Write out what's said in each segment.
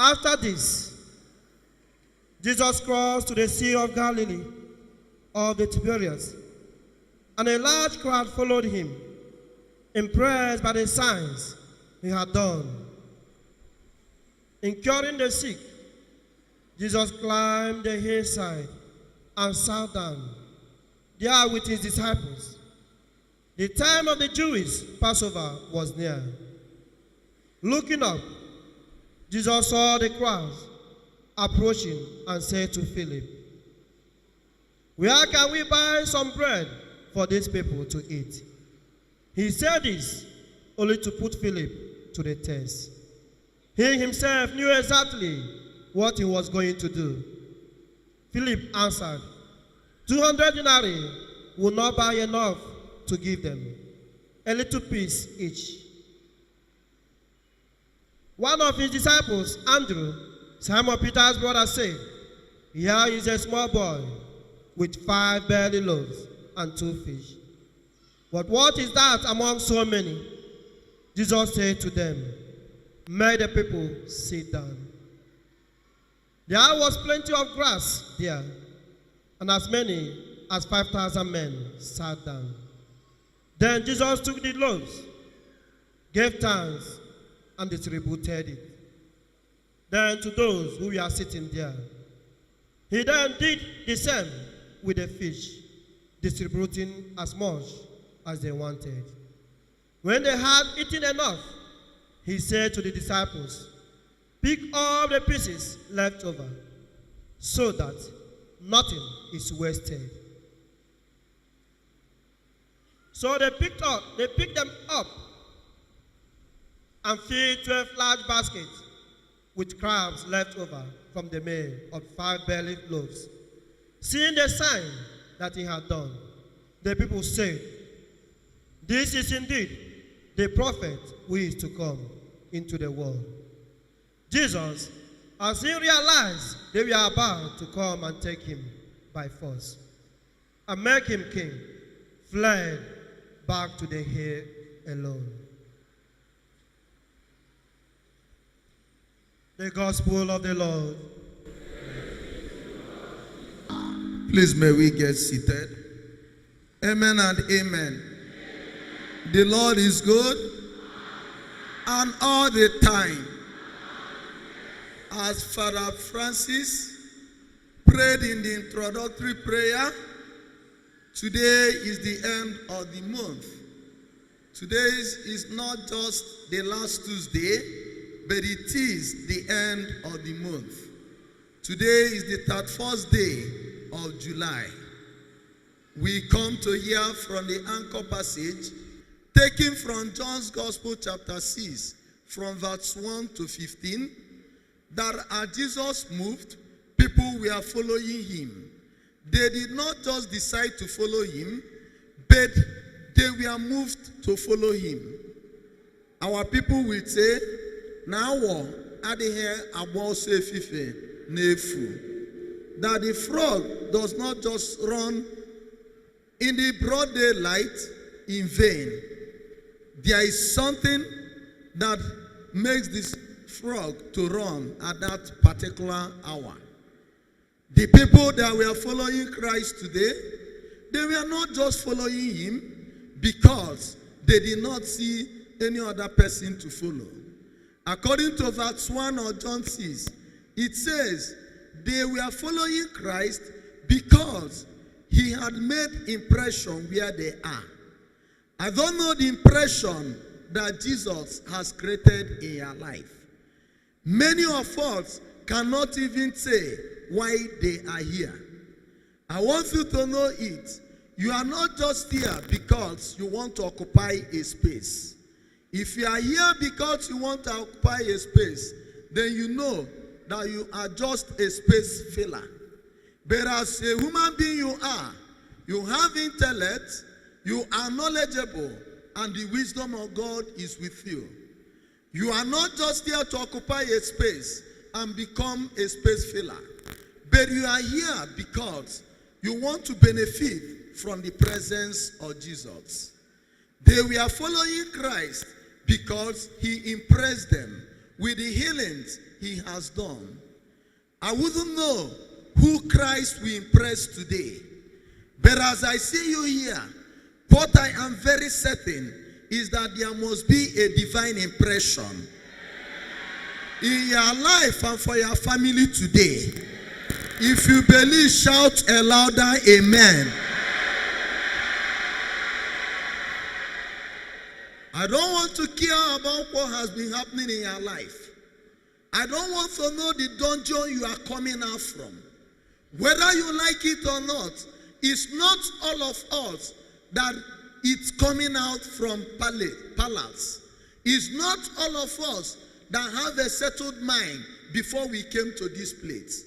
After this, Jesus crossed to the Sea of Galilee of the Tiberias, and a large crowd followed him, impressed by the signs he had done. In curing the sick, Jesus climbed the hillside and sat down there with his disciples. The time of the Jewish Passover was near. Looking up, Jesus saw the crowds approaching and said to Philip, "Where can we buy some bread for these people to eat?" He said this only to put Philip to the test. He himself knew exactly what he was going to do. Philip answered, 200 denarii will not buy enough to give them, a little piece each. One of his disciples, Andrew, Simon Peter's brother, said, "Here is a small boy with 5 barley loaves and 2 fish. But what is that among so many?" Jesus said to them, "Make the people sit down." There was plenty of grass there, and as many as 5,000 men sat down. Then Jesus took the loaves, gave thanks, and distributed it. Then to those who were sitting there. He then did the same with the fish, distributing as much as they wanted. When they had eaten enough, he said to the disciples, "Pick all the pieces left over, so that nothing is wasted." So they picked them up and filled 12 large baskets with crabs left over from the meal of 5 barley loaves. Seeing the sign that he had done, the people said, "This is indeed the prophet who is to come into the world." Jesus, as he realized they were about to come and take him by force and make him king, fled back to the hill alone. The Gospel of the Lord. Please may we get seated. Amen and amen. The Lord is good and all the time. As Father Francis prayed in the introductory prayer, today is the end of the month. Today is not just the last Tuesday, but it is the end of the month. Today is the 31st day of July. We come to hear from the anchor passage taken from John's Gospel chapter 6 from verse 1 to 15, that as Jesus moved, people were following him. They did not just decide to follow him, but they were moved to follow him. Our people will say, "Now adihe abose fife nefu." That the frog does not just run in the broad daylight in vain. There is something that makes this frog to run at that particular hour. The people that were following Christ today, they were not just following him because they did not see any other person to follow. According to verse 1 of John 6, it says they were following Christ because he had made impression where they are. I don't know the impression that Jesus has created in your life. Many of us cannot even say why they are here. I want you to know it. You are not just here because you want to occupy a space. If you are here because you want to occupy a space, then you know that you are just a space filler. But as a human being you have intellect, you are knowledgeable, and the wisdom of God is with you. You are not just here to occupy a space and become a space filler, but you are here because you want to benefit from the presence of Jesus. They were following Christ because he impressed them with the healings he has done, I wouldn't know who Christ will impress today. But as I see you here, what I am very certain is that there must be a divine impression in your life and for your family today. If you believe, shout a louder amen. I don't want to care about what has been happening in your life. I don't want to know the dungeon you are coming out from. Whether you like it or not, it's not all of us that it's coming out from palace. It's not all of us that have a settled mind before we came to this place.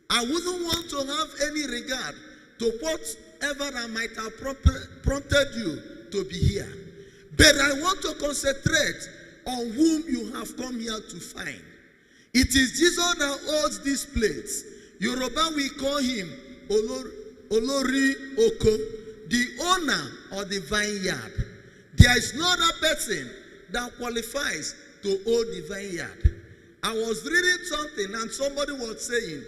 I wouldn't want to have any regard to whatever that might have prompted you to be here. But I want to concentrate on whom you have come here to find. It is Jesus that holds this place. Yoruba, we call him Olori Oko, the owner of the vineyard. There is no other person that qualifies to hold the vineyard. I was reading something and somebody was saying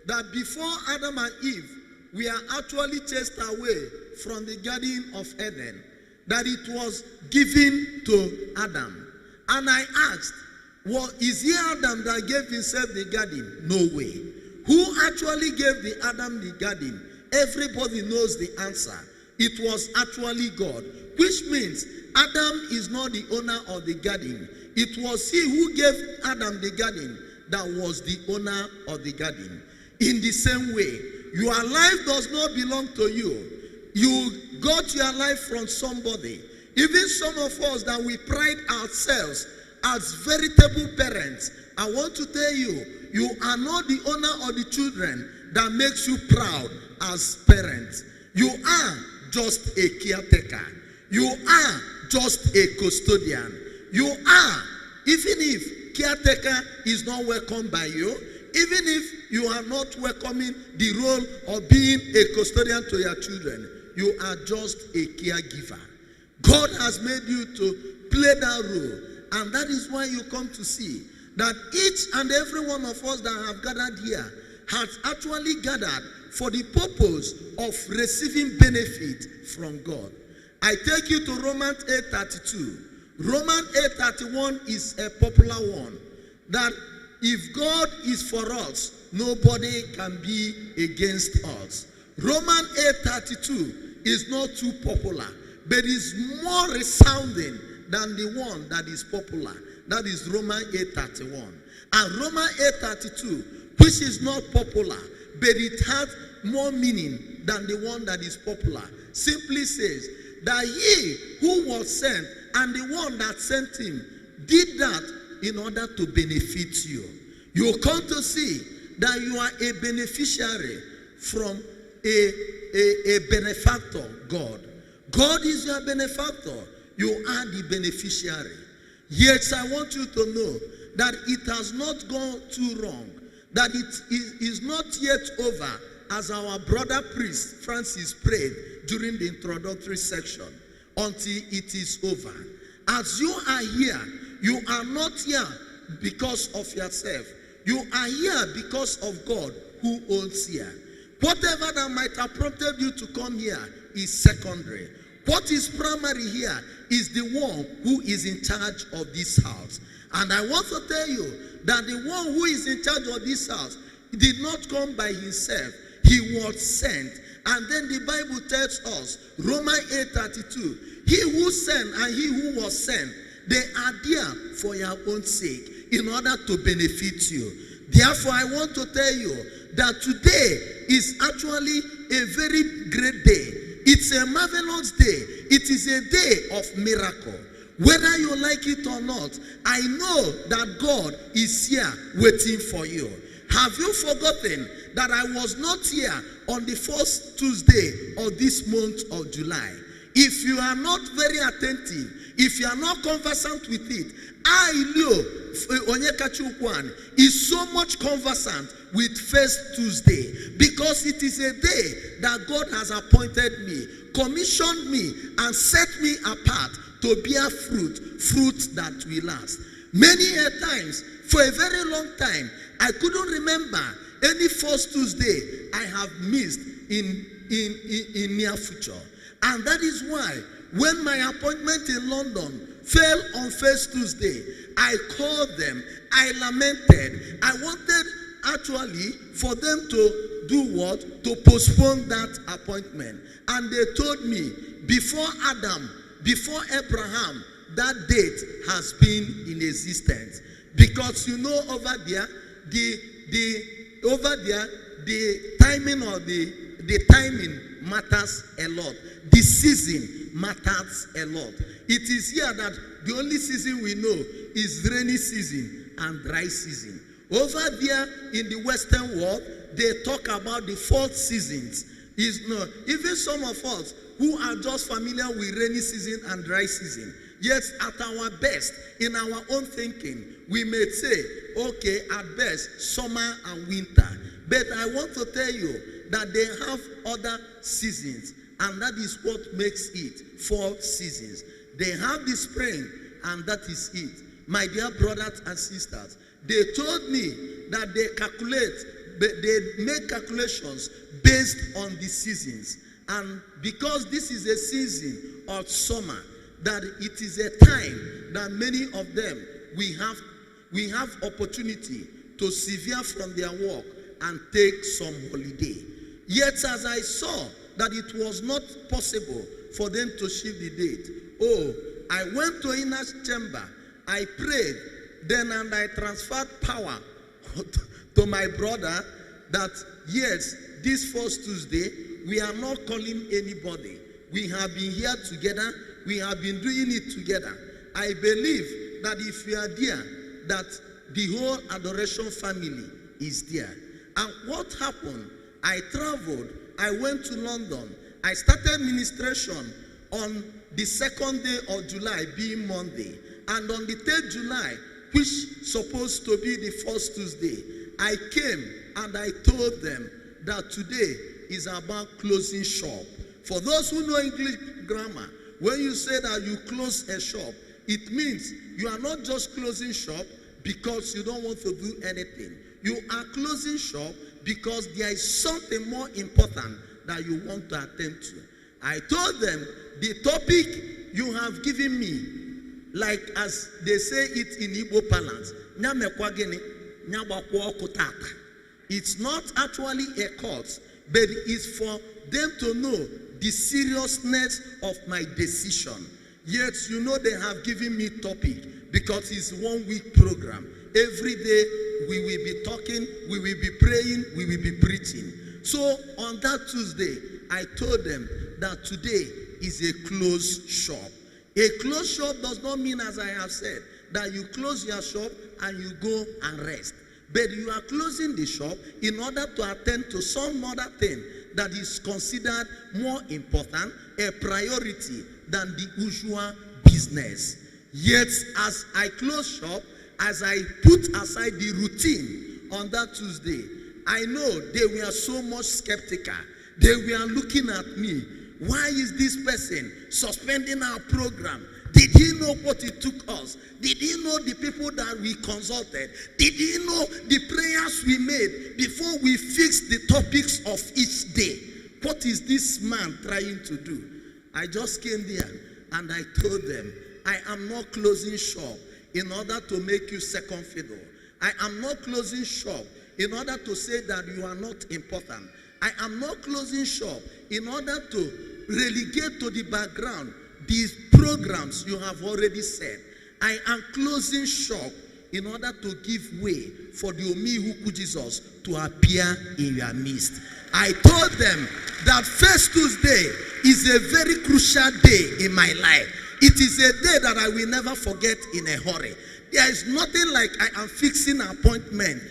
that before Adam and Eve were actually chased away from the Garden of Eden, that it was given to Adam. And I asked, well, is it Adam that gave himself the garden? No way. Who actually gave the Adam the garden? Everybody knows the answer. It was actually God, which means Adam is not the owner of the garden. It was he who gave Adam the garden that was the owner of the garden. In the same way, your life does not belong to you. You got your life from somebody. Even some of us that we pride ourselves as veritable parents, I want to tell you, you are not the owner of the children that makes you proud as parents. You are just a caretaker. You are just a custodian. You are, even if caretaker is not welcomed by you, even if you are not welcoming the role of being a custodian to your children, you are just a caregiver. God has made you to play that role. And that is why you come to see that each and every one of us that have gathered here has actually gathered for the purpose of receiving benefit from God. I take you to Romans 8:32. Romans 8:31 is a popular one. That if God is for us, nobody can be against us. Romans 8:32 is not too popular, but is more resounding than the one that is popular. That is Romans 8:31. And Romans 8:32, which is not popular, but it has more meaning than the one that is popular, simply says that he who was sent and the one that sent him did that in order to benefit you. You come to see that you are a beneficiary from a benefactor, God. God is your benefactor. You are the beneficiary. Yet I want you to know that it has not gone too wrong, that it is not yet over, as our brother priest Francis prayed during the introductory section, until it is over. As you are here, you are not here because of yourself. You are here because of God who owns here. Whatever that might have prompted you to come here is secondary. What is primary here is the one who is in charge of this house. And I want to tell you that the one who is in charge of this house did not come by himself. He was sent. And then the Bible tells us, Romans 8:32, he who sent and he who was sent, they are there for your own sake, in order to benefit you. Therefore, I want to tell you that today is actually a very great day. It's a marvelous day. It is a day of miracle. Whether you like it or not, I know that God is here waiting for you. Have you forgotten that I was not here on the first Tuesday of this month of July? If you are not very attentive, if you are not conversant with it, I know Onyekachukwan is so much conversant with first Tuesday, because it is a day that God has appointed me, commissioned me, and set me apart to bear fruit that will last. Many a times, for a very long time, I couldn't remember any first Tuesday I have missed in near future. And that is why when my appointment in London fell on first Tuesday, I called them, I lamented. I wanted actually for them to do what? To postpone that appointment. And they told me, before Adam, before Abraham, that date has been in existence. Because you know over there, the timing or the timing matters a lot. The season matters a lot. It is here that the only season we know is rainy season and dry season. Over there in the Western world, they talk about the 4 seasons. Even some of us who are just familiar with rainy season and dry season, yes, at our best, in our own thinking, we may say, okay, at best, summer and winter. But I want to tell you that they have other seasons, and that is what makes it 4 seasons. They have the spring, and that is it. My dear brothers and sisters, they told me that they make calculations based on the seasons. And because this is a season of summer, that it is a time that many of them, we have opportunity to sever from their work and take some holiday. Yet as I saw that it was not possible for them to shift the date, I went to inner chamber, I prayed, then and I transferred power to my brother that yes, this first Tuesday, we are not calling anybody. We have been here together. We have been doing it together. I believe that if we are there, that the whole adoration family is there. And what happened? I traveled. I went to London. I started ministration on the 2nd day of July, being Monday. And on the 3rd July, which supposed to be the first Tuesday, I came and I told them that today is about closing shop. For those who know English grammar, when you say that you close a shop, it means you are not just closing shop because you don't want to do anything. You are closing shop because there is something more important that you want to attend to. I told them the topic you have given me, like as they say it in Igbo parlance, it's not actually a cause, but it's for them to know the seriousness of my decision. Yet, you know, they have given me topic because it's 1 week program. Every day we will be talking, we will be praying, we will be preaching. So on that Tuesday, I told them that today is a closed shop. A closed shop does not mean, as I have said, that you close your shop and you go and rest. But you are closing the shop in order to attend to some other thing that is considered more important, a priority than the usual business. Yet, as I close shop, as I put aside the routine on that Tuesday, I know they were so much skeptical. They were looking at me. Why is this person suspending our program? Did he know what it took us? Did he know the people that we consulted? Did he know the prayers we made before we fixed the topics of each day? What is this man trying to do? I just came there and I told them, I am not closing shop in order to make you second fiddle. I am not closing shop in order to say that you are not important. I am not closing shop in order to relegate to the background these programs you have already said. I am closing shop in order to give way for the Omihuku Jesus to appear in your midst. I told them that first Tuesday is a very crucial day in my life. It is a day that I will never forget in a hurry. There is nothing like I am fixing an appointment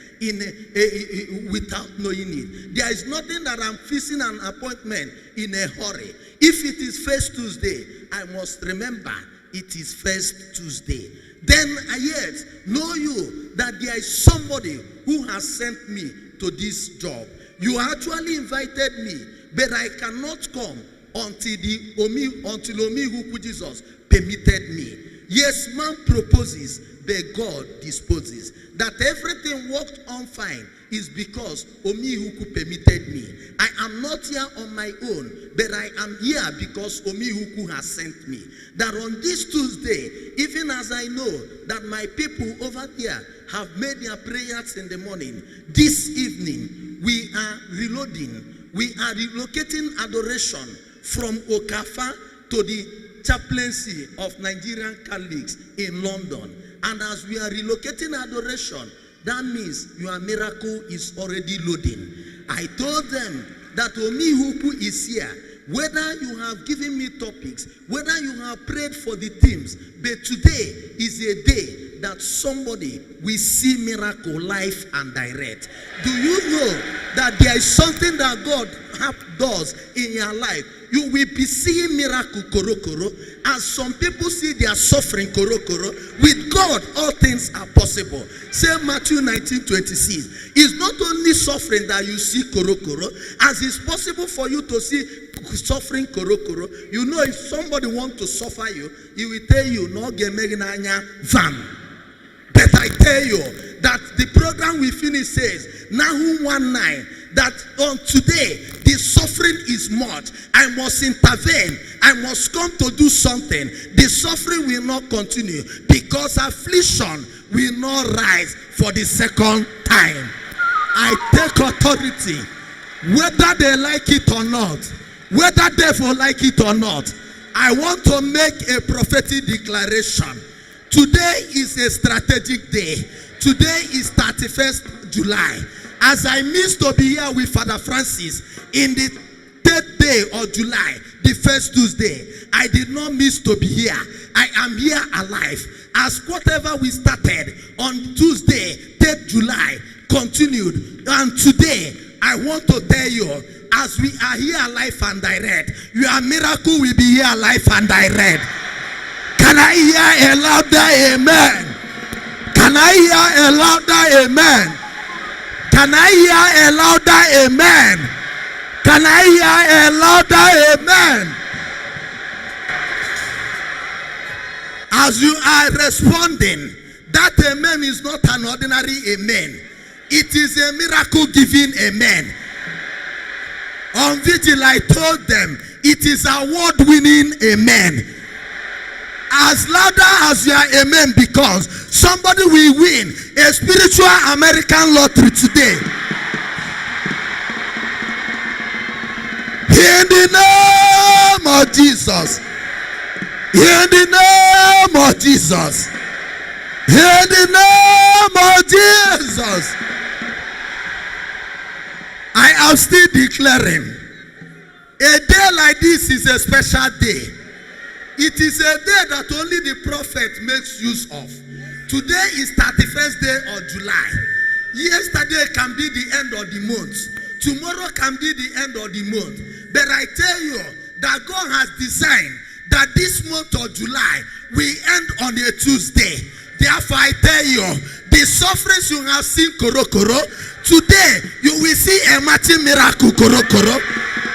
without knowing it. There is nothing that I'm fixing an appointment in a hurry. If it is first Tuesday, I must remember it is first Tuesday. Then yet know you that there is somebody who has sent me to this job. You actually invited me, but I cannot come until Omihuku Jesus permitted me. Yes, man proposes, but but God disposes. That everything worked on fine is because Omihuku permitted me. I am not here on my own, but I am here because Omihuku has sent me. That on this Tuesday, even as I know that my people over there have made their prayers in the morning, this evening we are reloading. We are relocating adoration from Okafa to the chaplaincy of Nigerian Catholics in London. And as we are relocating adoration, that means your miracle is already loading. I told them that Omihuku is here. Whether you have given me topics, whether you have prayed for the teams, but today is a day that somebody will see miracle live and direct. Do you know that there is something that God does in your life? You will be seeing miracle korokoro, as some people see their suffering korokoro. With God, all things are possible. Say Matthew 19:26. It's not only suffering that you see korokoro, as it's possible for you to see suffering korokoro. You know, if somebody wants to suffer you, he will tell you, no gemegnanya van. But I tell you that the program we finish says, Nahum 1:9, that on today the suffering is much. I must intervene. I must come to do something. The suffering will not continue because affliction will not rise for the second time. I take authority, whether they like it or not, whether devil like it or not. I want to make a prophetic declaration. Today is a strategic day. Today is 31st July. As I miss to be here with Father Francis in the 3rd day of July, the first Tuesday, I did not miss to be here. I am here alive. As whatever we started on Tuesday, 3rd July, continued. And today, I want to tell you, as we are here alive and direct, your miracle will be here alive and direct. Can I hear a louder amen? Can I hear a louder amen? Can I hear a louder amen? Can I hear a louder amen? As you are responding, that amen is not an ordinary amen. It is a miracle giving amen. On vigil, I told them, it is award winning amen. As louder as your amen becomes, somebody will win a spiritual American lottery today. In the name of Jesus. In the name of Jesus. In the name of Jesus. I am still declaring, a day like this is a special day. It is a day that only the prophet makes use of. Today is 31st day of July. Yesterday can be the end of the month. Tomorrow can be the end of the month. But I tell you that God has designed that this month of July will end on a Tuesday. Therefore, I tell you, the sufferings you have seen korokoro, today you will see a matching miracle korokoro.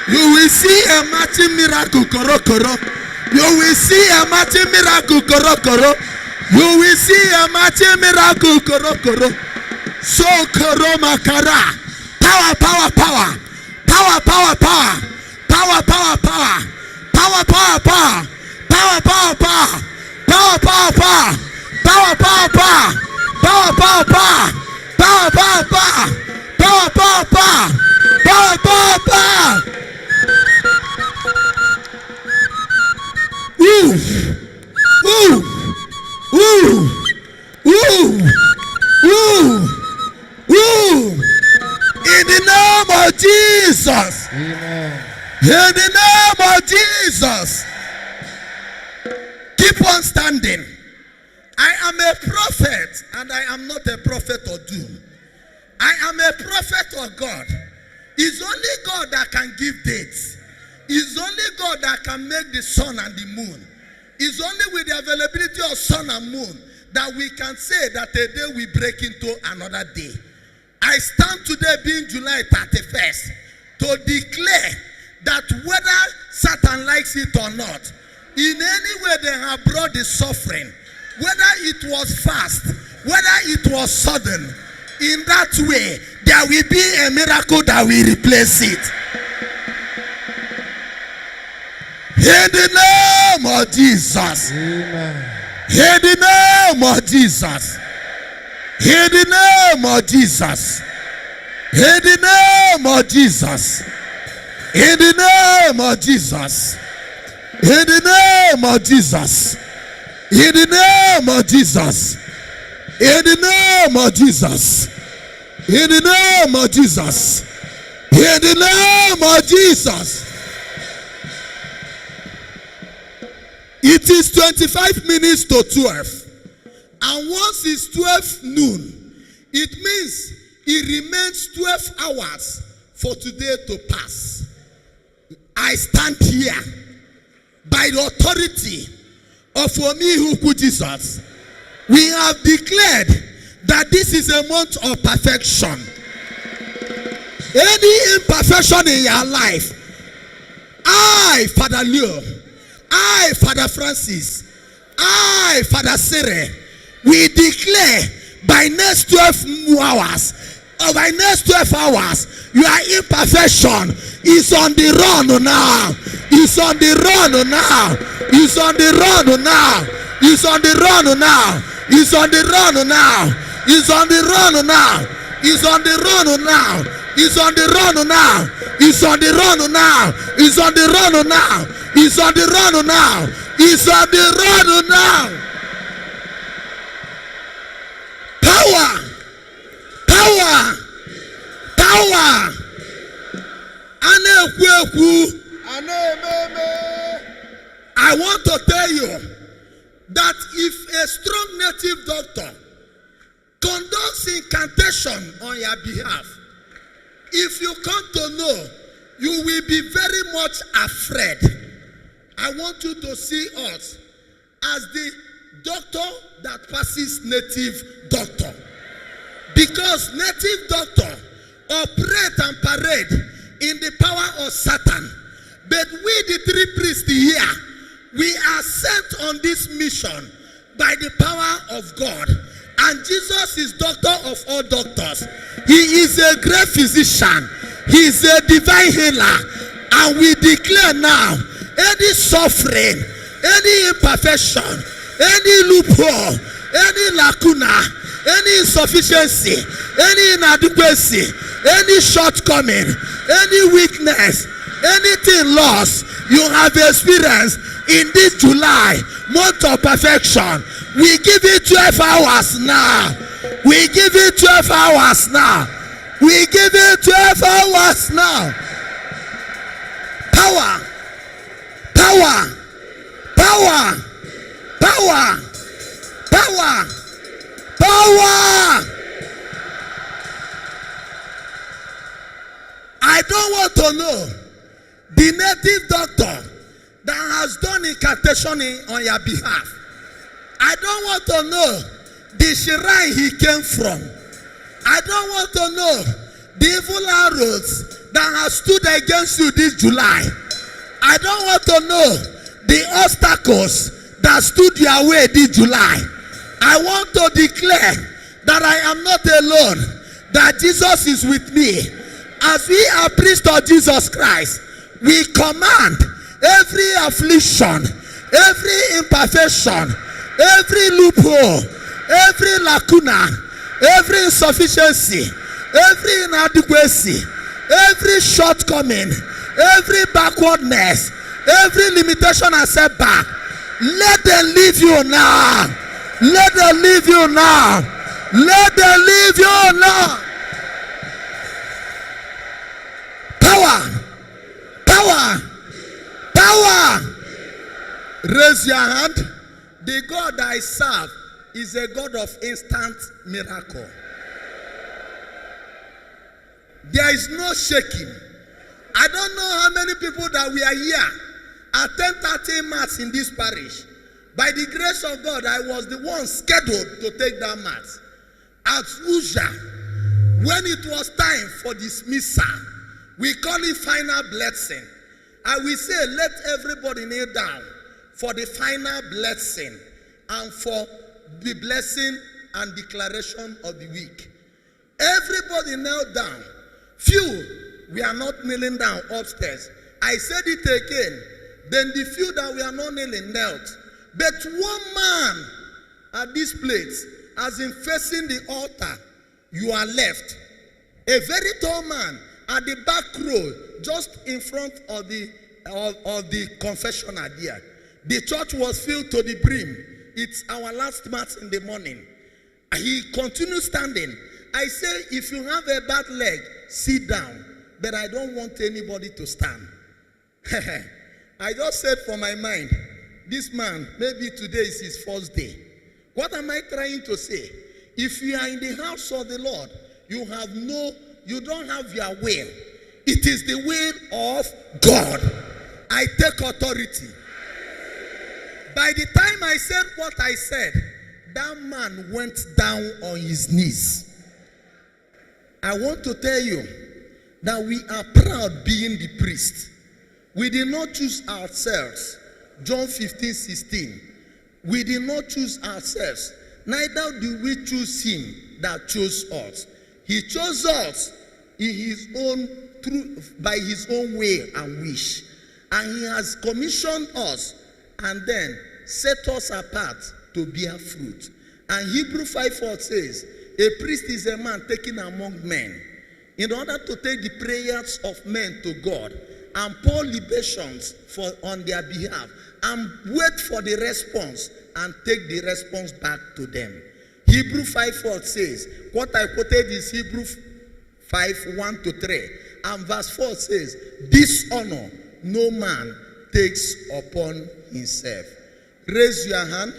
You will see a matching miracle korokoro. You will see a matching miracle korokoro. You will see a matching miracle korokoro. So koroma kara. Power, power, power. Power, power, power. Power, power, power. Power, power, power. Power, power, power. Power, power, power. Power, power, power. Power, power, power. Power, power, power. Power, power, power. Power, power, power. Ooh. Ooh. Ooh. Ooh. Ooh. Ooh. In the name of Jesus. Amen. In the name of Jesus. Keep on standing. I am a prophet, and I am not a prophet of doom. I am a prophet of God. It's only God that can give dates. It's only God that can make the sun and the moon. It's only with the availability of sun and moon that we can say that a day will break into another day. I stand today being July 31st to declare that whether Satan likes it or not, in any way they have brought the suffering, whether it was fast, whether it was sudden, in that way, there will be a miracle that will replace it. In the name of Jesus. Amen. In the name of Jesus. In the name of Jesus. In the name of Jesus. In the name of Jesus. In the name of Jesus. In the name of Jesus. In the name of Jesus. In the name of Jesus. In the name of Jesus. It is 25 minutes to 12. And once it's 12 noon, it means it remains 12 hours for today to pass. I stand here by the authority of Omihuku Jesus. We have declared that this is a month of perfection. Any imperfection in your life, I, Father Leo, I, Father Francis, I, Father Sere, we declare by next 12 hours, or by next 12 hours, your imperfection is on the run now. It's on the run now. It's on the run now. It's on the run now. It's on the run now. It's on the run now. It's on the run now. It's on the run now. It's on the run now. It's on the run now. It's on the run now. It's on the run now. Power. Power. Power. I want to tell you that if a strong native doctor conducts incantation on your behalf, if you come to know, you will be very much afraid. I want you to see us as the doctor that passes native doctor. Because native doctor operate and parade in the power of Satan. But we, the three priests here, we are sent on this mission by the power of God. And Jesus is doctor of all doctors. He is a great physician. He is a divine healer. And we declare now, any suffering, any imperfection, any loophole, any lacuna, any insufficiency, any inadequacy, any shortcoming, any weakness, anything lost you have experienced in this July, month of perfection, we give it 12 hours now. We give it 12 hours now. We give it 12 hours now. Power. Power. Power. Power. Power. Power. I don't want to know the native doctor that has done incantation on your behalf. I don't want to know the shrine he came from. I don't want to know the evil arrows that have stood against you this July. I don't want to know the obstacles that stood your way this July. I want to declare that I am not alone, that Jesus is with me. As we are priests of Jesus Christ, we command every affliction, every imperfection, every loophole, every lacuna, every insufficiency, every inadequacy, every shortcoming, every backwardness, every limitation and setback, let them leave you now. Let them leave you now. Let them leave you now. Power. Power. Power. Raise your hand. The God I serve is a God of instant miracle. There is no shaking. I don't know how many people that we are here at 10:30 Mass in this parish. By the grace of God, I was the one scheduled to take that Mass. As usual, when it was time for dismissal, we call it final blessing. I will say, let everybody kneel down for the final blessing and for the blessing and declaration of the week. Everybody knelt down. Few, we are not kneeling down upstairs. I said it again. Then the few that we are not kneeling knelt. But one man at this place, as in facing the altar, you are left. A very tall man at the back row, just in front of the confessional there. The church was filled to the brim. It's our last mass in the morning. He continued standing. I say, if you have a bad leg, sit down. But I don't want anybody to stand. I just said for my mind, this man, maybe today is his first day. What am I trying to say? If you are in the house of the Lord, you don't have your will. It is the will of God. I take authority. By the time I said what I said, that man went down on his knees. I want to tell you that we are proud being the priest. We did not choose ourselves. John 15:16. We did not choose ourselves. Neither do we choose him that chose us. He chose us in his own by his own way and wish. And he has commissioned us and then set us apart to bear fruit. And Hebrews 5:4 says, a priest is a man taken among men in order to take the prayers of men to God and pour libations on their behalf and wait for the response and take the response back to them. Hebrews 5:4 says, what I quoted is Hebrews 5:1-3. And verse 4 says, this honor no man takes upon himself. Raise your hand.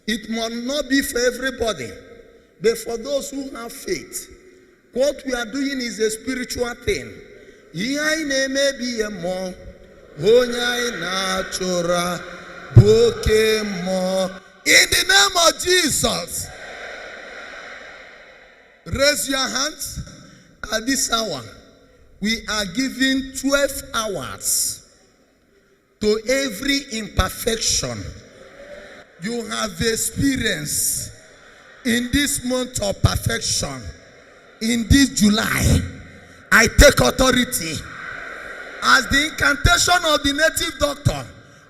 It must not be for everybody, but for those who have faith. What we are doing is a spiritual thing. In the name of Jesus. Raise your hands. At this hour, we are giving 12 hours to every imperfection you have experienced in this month of perfection. In this July, I take authority as the incantation of the native doctor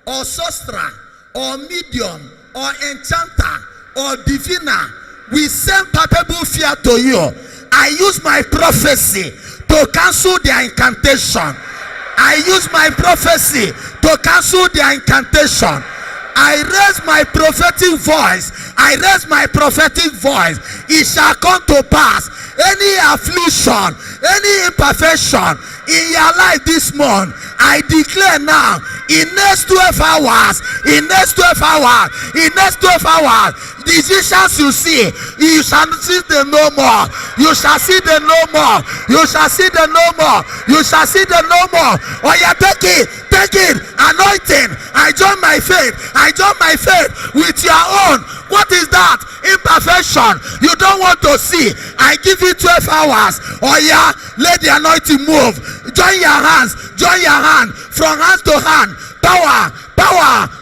or sorcerer or medium or enchanter or diviner. We send palpable fear to you. I use my prophecy to cancel their incantation. I use my prophecy to cancel their incantation. I raise my prophetic voice. I raise my prophetic voice. It shall come to pass. Any affliction, any imperfection in your life this month, I declare now, in next 12 hours, in next 12 hours, in next 12 hours, decisions you see, you shall see them no more. You shall see them no more. You shall see them no more. You shall see them no more. Oh yeah, take it, anointing. I join my faith. I join my faith with your own. What is that? Imperfection. You don't want to see. I give you 12 hours. Oh yeah, let the anointing move. Join your hands. Join your hand. From hand to hand. Power.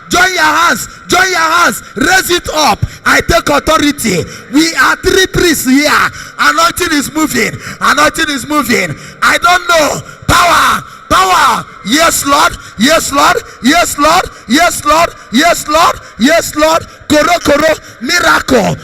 Join your hands. Join your hands. Raise it up. I take authority. We are 3 priests here. Anointing is moving. Anointing is moving. I don't know. Power. Yes, Lord. Yes, Lord. Yes, Lord. Yes, Lord. Yes, Lord. Yes, Lord. Koro. Miracle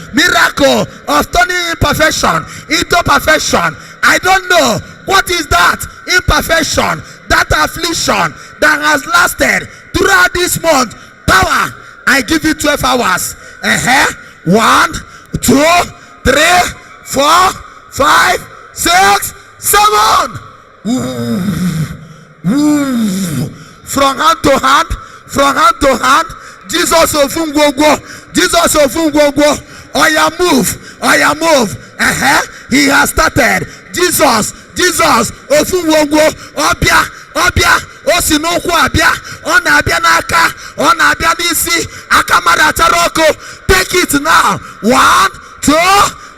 of turning imperfection into perfection. I don't know. What is that imperfection? That affliction that has lasted throughout this month. Power. I give you 12 hours. 1, 2, 3, 4, 5, 6, 7. From hand to hand. Jesus of Ungwogwo. Oya move. He has started. Jesus of Ungwogwo. Obia. Osinokwu abia. Ona abia n'aka. Ona abia n'isi. Akamara charoko. Take it now. 1, 2,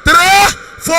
3, 4,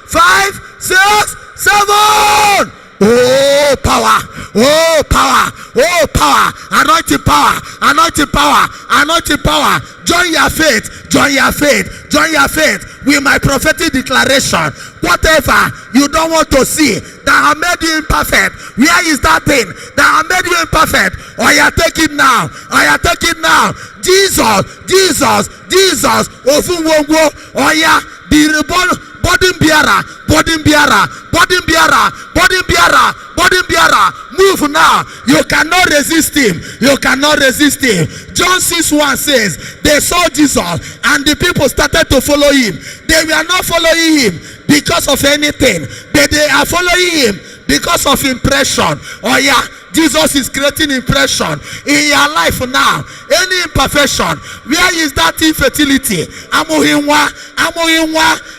5, 6, 7. Oh, power. Oh, power, anointing power, anointing power, anointing power. Join your faith, join your faith, join your faith with my prophetic declaration. Whatever you don't want to see that have made you imperfect, where is that thing that have made you imperfect? Or you take it now, or you take it now. Jesus, Jesus, Jesus, Ofunwongo, or ya the body bearer, body bearer, body bearer, body bearer, body bearer. Move now. You cannot resist him. You cannot resist him. John 6:1 says, they saw Jesus and the people started to follow him. They were not following him because of anything, but they are following him because of impression. Oh yeah, Jesus is creating impression in your life now. Any imperfection, where is that infertility?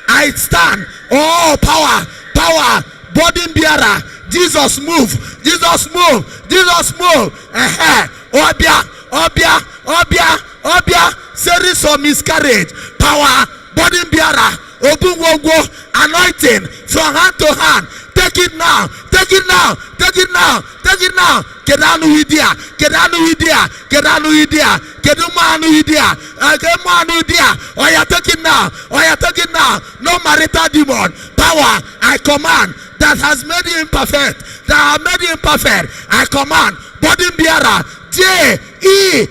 I stand. Oh, power, power, burden bearer. Jesus move, Jesus move, Jesus move. Obia, obia, obia, obia. Series of miscarriage. Power, burden bearer. Ogunwogo, anointing from hand to hand. Take it now, take it now, take it now, take it now. Kedanu idia, kedanu idia, kedanu idia, kedumanu idia, kedumanu idia. Oh, you take it now, oh, you take it now. No marital demon, power, I command, that has made you imperfect, that has made you imperfect. I command, body bearer, J-E-S-U-S,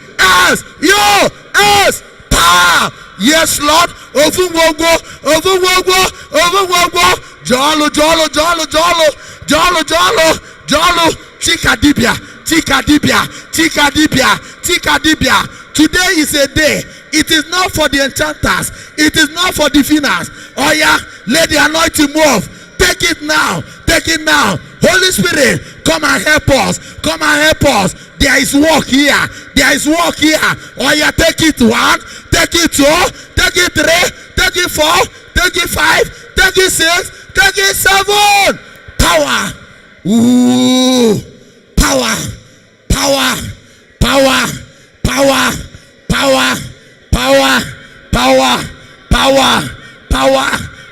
power. Yes, Lord. Ofunwogo, Ofunwogo, Ofunwogo. Jolo, jolo, jolo, jolo, jolo, jolo, jolo. Chikadibia, Chikadibia, Chikadibia, Chikadibia. Today is a day. It is not for the enchanters. It is not for diviners. Oh yeah, let the anointing move. Take it now. Take it now. Holy Spirit, come and help us. Come and help us. There is work here. There is work here. Oh yeah, take it 1, take it 2, take it 3, take it 4, take it 5, take it 6, take it 7. Power. Ooh. Power. Power. Power. Power. Power. Power. Power. Power. Power.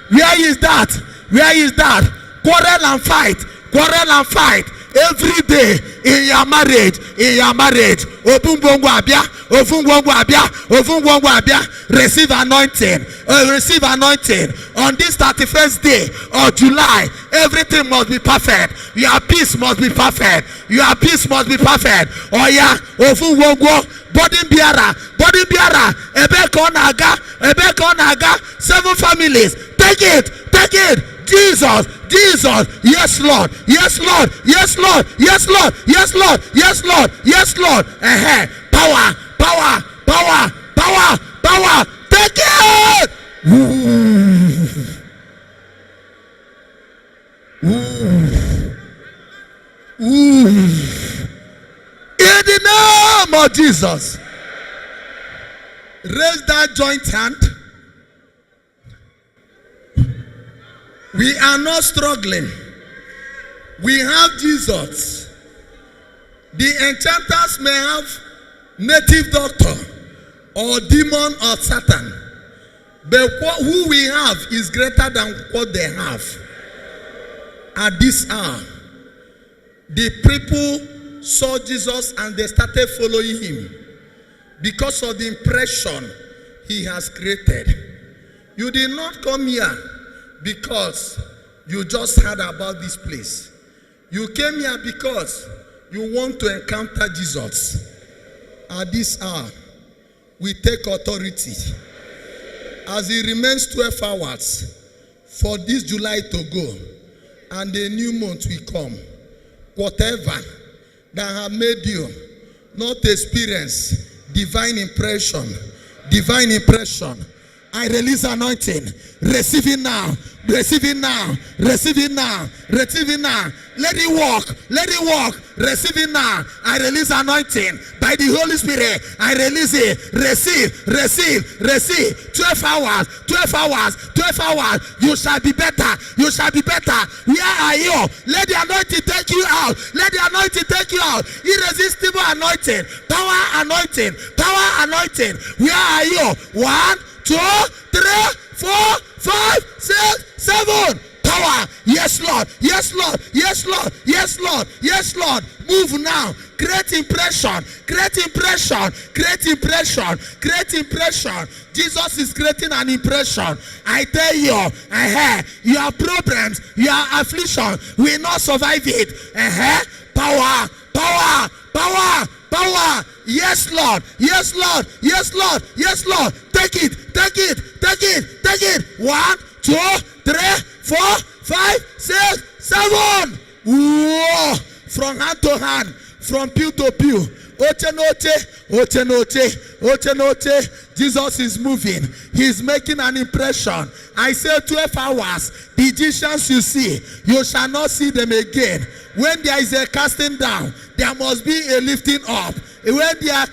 Where is that? Where is that? Quarrel and fight. Quarrel and fight. Every day in your marriage, in your marriage. Ofunwongo abia, Ofunwongo abia, Ofunwongo abia. Receive anointing. Receive anointing. On this 31st day of July, everything must be perfect. Your peace must be perfect. Your peace must be perfect. Oh yeah, Ofunwongo, body bearer, body bearer. Ebeko naga, 7 families. Take it, take it. Jesus, Jesus, yes Lord, yes Lord, yes Lord, yes Lord, yes Lord, yes Lord, yes Lord. Power, power, power, power, power. Take it. Ooh. Ooh. Ooh. In the name of Jesus, raise that joint hand. We are not struggling. We have Jesus. The enchanters may have native doctor or demon or Satan. But who we have is greater than what they have. At this hour, the people saw Jesus and they started following him because of the impression he has created. You did not come here because you just heard about this place. You came here because you want to encounter Jesus. At this hour, we take authority. As it remains 12 hours for this July to go, and a new month will come, whatever that have made you not experience divine impression, I release anointing. Receive it now. Receive it now. Receive it now. Receive it now. Let it walk. Let it walk. Receive it now. I release anointing by the Holy Spirit. I release it. Receive. Receive. Receive. 12 hours. 12 hours. 12 hours. You shall be better. You shall be better. Where are you? Let the anointing take you out. Let the anointing take you out. Irresistible anointing. Power anointing. Power anointing. Where are you? 1, 2, 3, 4, 5, 6, 7. Power. Yes, Lord. Yes, Lord. Yes, Lord. Yes, Lord. Yes, Lord. Move now. Create impression. Create impression. Create impression. Create impression. Jesus is creating an impression. I tell you, your problems, your affliction will not survive it. Power. Power. Power. Power. Yes, Lord. Yes, Lord. Yes, Lord. Yes, Lord. Take it. Take it. Take it. Take it. 1, 2, 3, 4, 5, 6, 7. Whoa. From hand to hand. From pew to pew. Oche. Jesus is moving. He's making an impression. I say 12 hours. The Egyptians you see, you shall not see them again. When there is a casting down, there must be a lifting up. When there,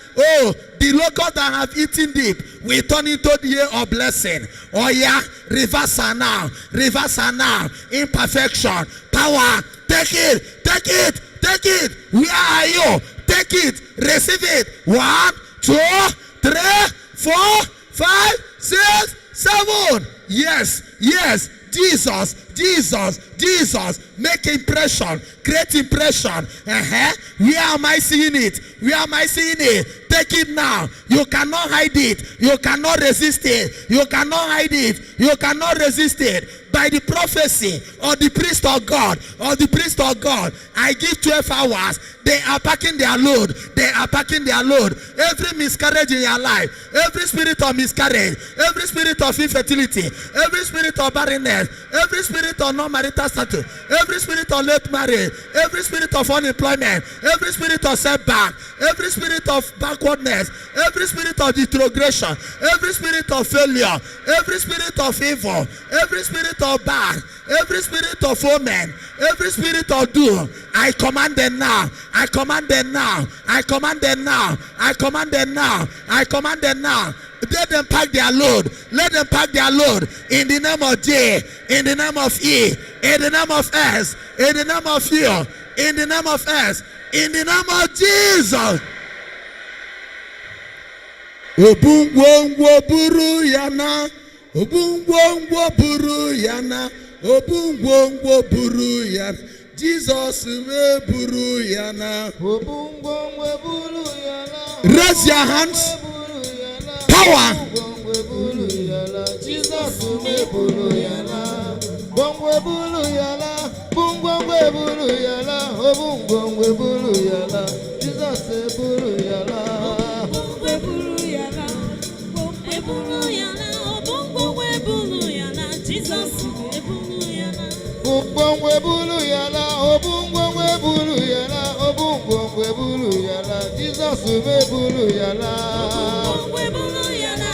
the locusts that have eaten deep will turn into the year of blessing. Oh yeah, reversal now. Reversal now. Imperfection. Power. Take it. Take it. Take it. Where are you? Take it. Receive it. 1, 2, 3, 4, 5, 6, 7. Yes. Yes. Jesus. Make impression. Create impression. Where am I seeing it? Where am I seeing it? Take it now. You cannot hide it. You cannot resist it. You cannot hide it. You cannot resist it. By the prophecy or the priest of God, I give 12 hours. They are packing their load. Every miscarriage in your life, every spirit of miscarriage, every spirit of infertility, every spirit of barrenness, every spirit of non-marital status, every spirit of late marriage, every spirit of unemployment, every spirit of setback, every spirit of backwardness, every spirit of retrogression, every spirit of failure, every spirit of evil, every spirit of bad, every spirit of omen, every spirit of doom, I command them now. I command them now. I command them now. I command them now. I command them now. Let them pack their load. Let them pack their load in the name of J, in the name of E, in the name of S, in the name of U, in the name of S, in the name of Jesus. Obungwongwo buru yana, obungwongwo buru yana, obungwongwo buru yana. Jesus me buru yana. Raise your hands. Power. Jesus me buru yana. Bongwe buru yana. Bongwe buru yana. Bongwe buru yana. Jesus me buru yana. Bongwe buru yana. Bongwe buru yana. Bongwe buru yana. Jesus me buru yana. Bongwe bulu yana, obungwe bulu yana, obungwe bulu yana, Jesus me bulu yana. Obungwe bulu yana,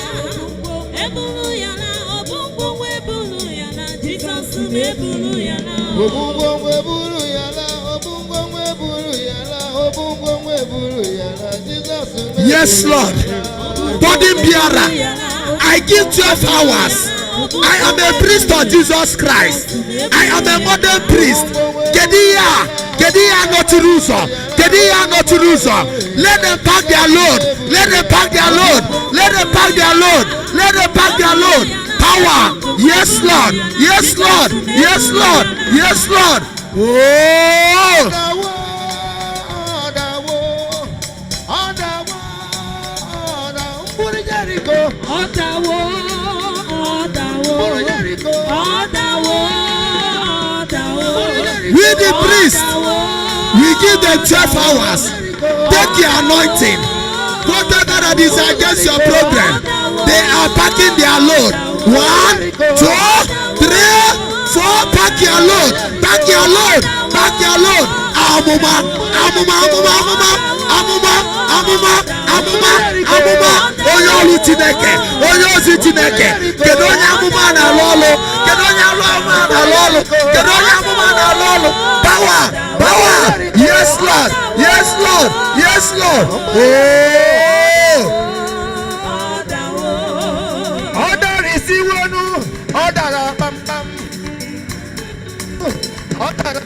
ebulu yana, obungwe bulu yana, Jesus me bulu yana. Obungwe bulu yana, obungwe bulu yana, obungwe bulu yana, Jesus me. Yes, Lord. Body bearer, I give 12 hours. I am a priest of Jesus Christ. I am a modern priest. Kedia not to lose. Kedia not to lose. Let them pack their load. Let them pack their load. Let them pack their load. Let them pack their load. Power. Yes, Lord. Yes, Lord. Yes, Lord. Yes, Lord. Oh. We the priest, we give them 12 hours. Take your anointing. Whatever that is against your program, they are packing their load. 1, 2, 3, 4. Pack your load. Pack your load. Pack your load. Amuma. Onye olu Chineke. Onye ozi Chineke. Kedu onye amụma na-alụ ọlụ? Kedu onye amụma na-alụ ọlụ? Kedu onye amụma na-alụ ọlụ? Power. Yes, Lord. Yes, Lord. Yes, Lord. Oh. Order is iwonu. Order bam. Order.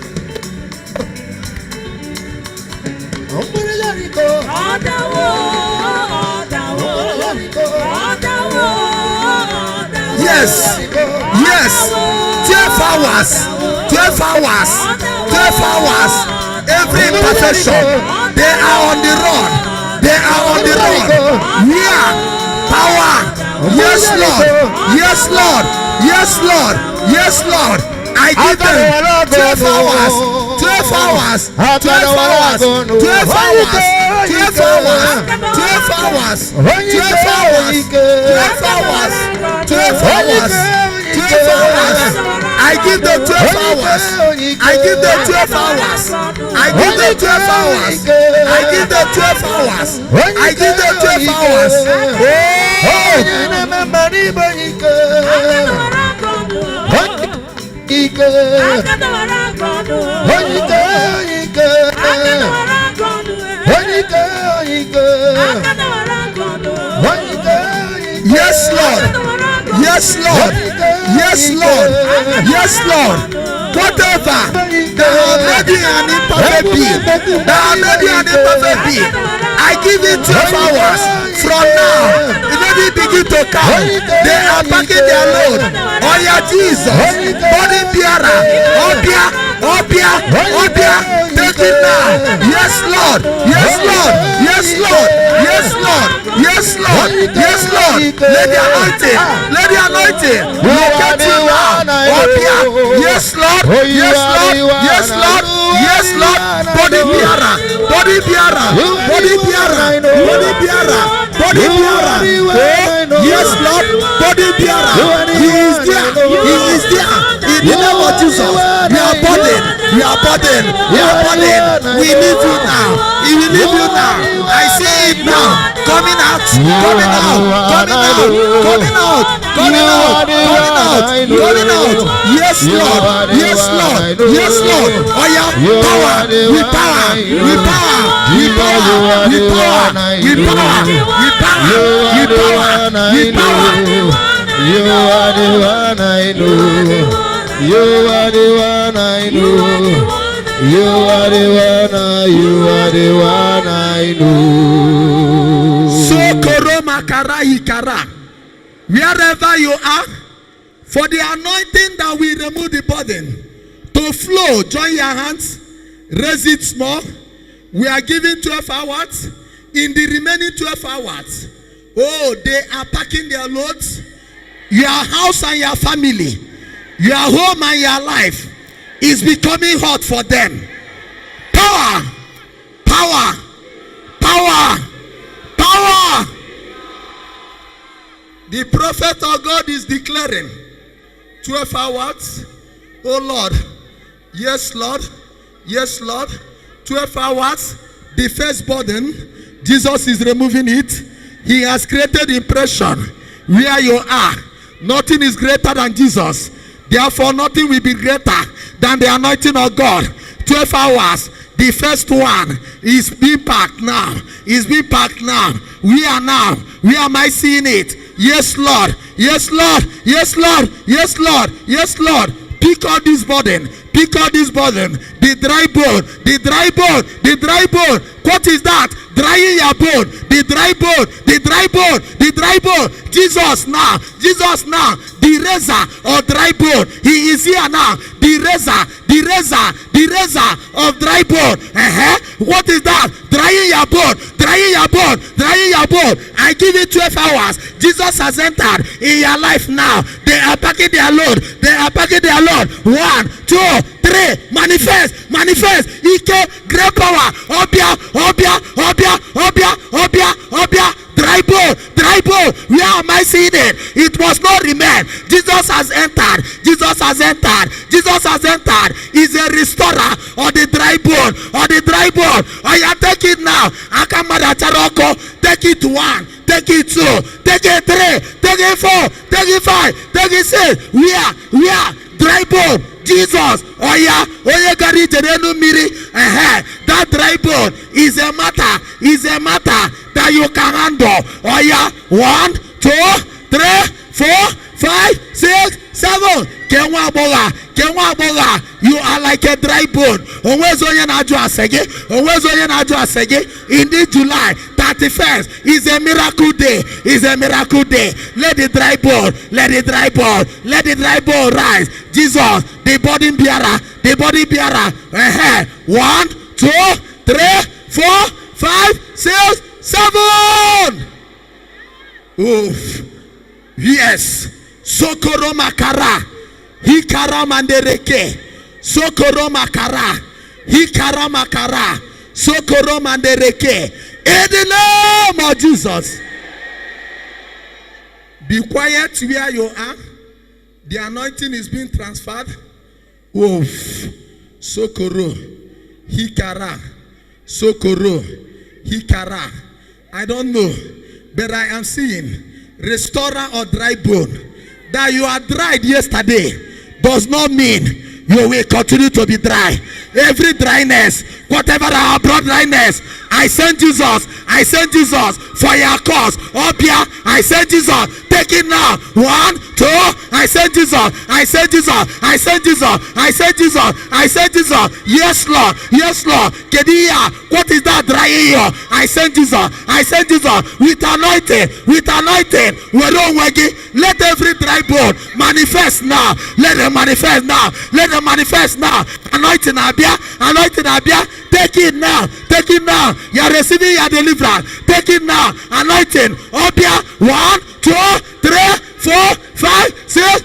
Yes. 12 hours, 12 hours, 12 hours. Every imperfection, they are on the run. They are on the run. Yeah, power. Yes, Lord. Yes, Lord. Yes, Lord. Yes, Lord. I give them 12 hours. 12 hours. 12 hours. 12 hours. 12 hours. 12 hours. 12 hours. 12 hours. 12 hours. 12 hours. I give them 12 hours. I give them 12 hours. I give them 12 hours. I give them 12 hours. I give them 12 hours. Yes, Lord. Yes, Lord. Yes, Lord. Yes, Lord. Whatever that already an imperfect being, that already an imperfect being, I give it 12 hours from now. Let it begin to count. They are packing their load. Oh yeah, Jesus, body bearer, Obia, take it now. Yes, Lord. Yes, Lord. Yes, Lord. Yes, Lord. Yes, Lord. Yes, Lord. Let the anointing locate you now. Obia. Yes, Lord. Yes, Lord. Yes, Lord. Yes, Lord. Body bearer. Body bearer. Body bearer. Body bearer. Body bearer. Yes, Lord. Body bearer. He is there. He is there. In the name of Jesus. We are burdened. We are burdened. We are burdened. We need you now. He will leave you now. I see it now. Coming out. Coming out. Coming out. Coming out. Coming out. Coming out. Coming out. Yes, Lord. Yes, Lord. Yes, Lord. Oh yeah. Power. With power. With power. With power. With power. With power. With power. With power. With power. You are the one I know. You are the one I know. You are the one. You are the one I know. So koroma kara hikara. Wherever you are, for the anointing that will remove the burden to flow, join your hands, raise it small. We are giving 12 hours. In the remaining 12 hours, oh, they are packing their loads. Your house and your family, your home and your life is becoming hot for them. Power, power, power, power. The prophet of God is declaring 12 hours. Oh Lord, yes Lord, yes Lord. 12 hours. The first burden, Jesus is removing it. He has created impression where you are. Nothing is greater than Jesus. Therefore, nothing will be greater than the anointing of God. 12 hours. The first one is being packed now. Is being packed now. We are now. Where am I seeing it? Yes, Lord. Yes, Lord. Yes, Lord. Yes, Lord. Yes, Lord. Pick out this burden. Pick out this burden. The dry bone. The dry bone. The dry bone. What is that? Drying your bone. The dry bone. The dry bone. The dry bone. Jesus now. Jesus now. The razor of dry bone. He is here now. The razor. The razor. The razor of dry bone. What is that? Drying your bone. Drying your bone. Drying your bone. I give you 12 hours. Jesus has entered in your life now. They are packing their load. They are packing their load. 1, 2, 3. Manifest. Manifest. Ike. Great power. Obia. Obia. Obia. Obia. Obia. Obia. Dry bone. Dry bone. Where am I seeing it? It must not remain. Jesus has entered. Jesus has entered. Jesus has entered. He's a restorer of the dry bone. Of the dry bone. Oh yeah, take it now. Akamada Charoko. Take it 1. Take it 2. Take it 3. Take it 4. Take it 5. Take it 6. Where? Dry bone. Jesus. Oh yeah. Oh yeah, Gary Terenu Miri. That dry bone is a matter. Is a matter that you can handle. Oh yeah. 1, 2, 3, 4, 5, 6, 7. Kenwa boga. Kenwa boga. You are like a dry bone. In this July 31st is a miracle day. Is a miracle day. Let the dry bone, let the dry bone, let the dry bone rise. Jesus, the body bearer, the body bearer. 1, 2, 3, 4, 5, 6, 7. Oof. Yes. Sokoro makara. Hikara mandereke. Sokoro makara. Hikara makara. Sokoro mandereke. In the name of Jesus. Be quiet where you are. The anointing is being transferred. Oof. Sokoro. Hikara. Sokoro. Hikara. I don't know. But I am seeing restorer or dry bone. That you are dried yesterday does not mean you will continue to be dry. Every dryness, whatever I brought dryness, I send Jesus. I send Jesus for your cause. Up here, I send Jesus. Take it now. 1, 2. I send Jesus. I send Jesus. I send Jesus. I send Jesus. I send Jesus. Yes, Lord. Yes, Lord. Kedia, what is that dry here? I send Jesus. I send Jesus with anointing. With anointing. Let every dry bone manifest now. Let it manifest now. Let it manifest now. Anointing Abia. Anointing Abia. Take it now. Take it now. You are receiving your deliverance. Take it now. Anointing. Abia. 1, 2, 3, 4, 5, 6.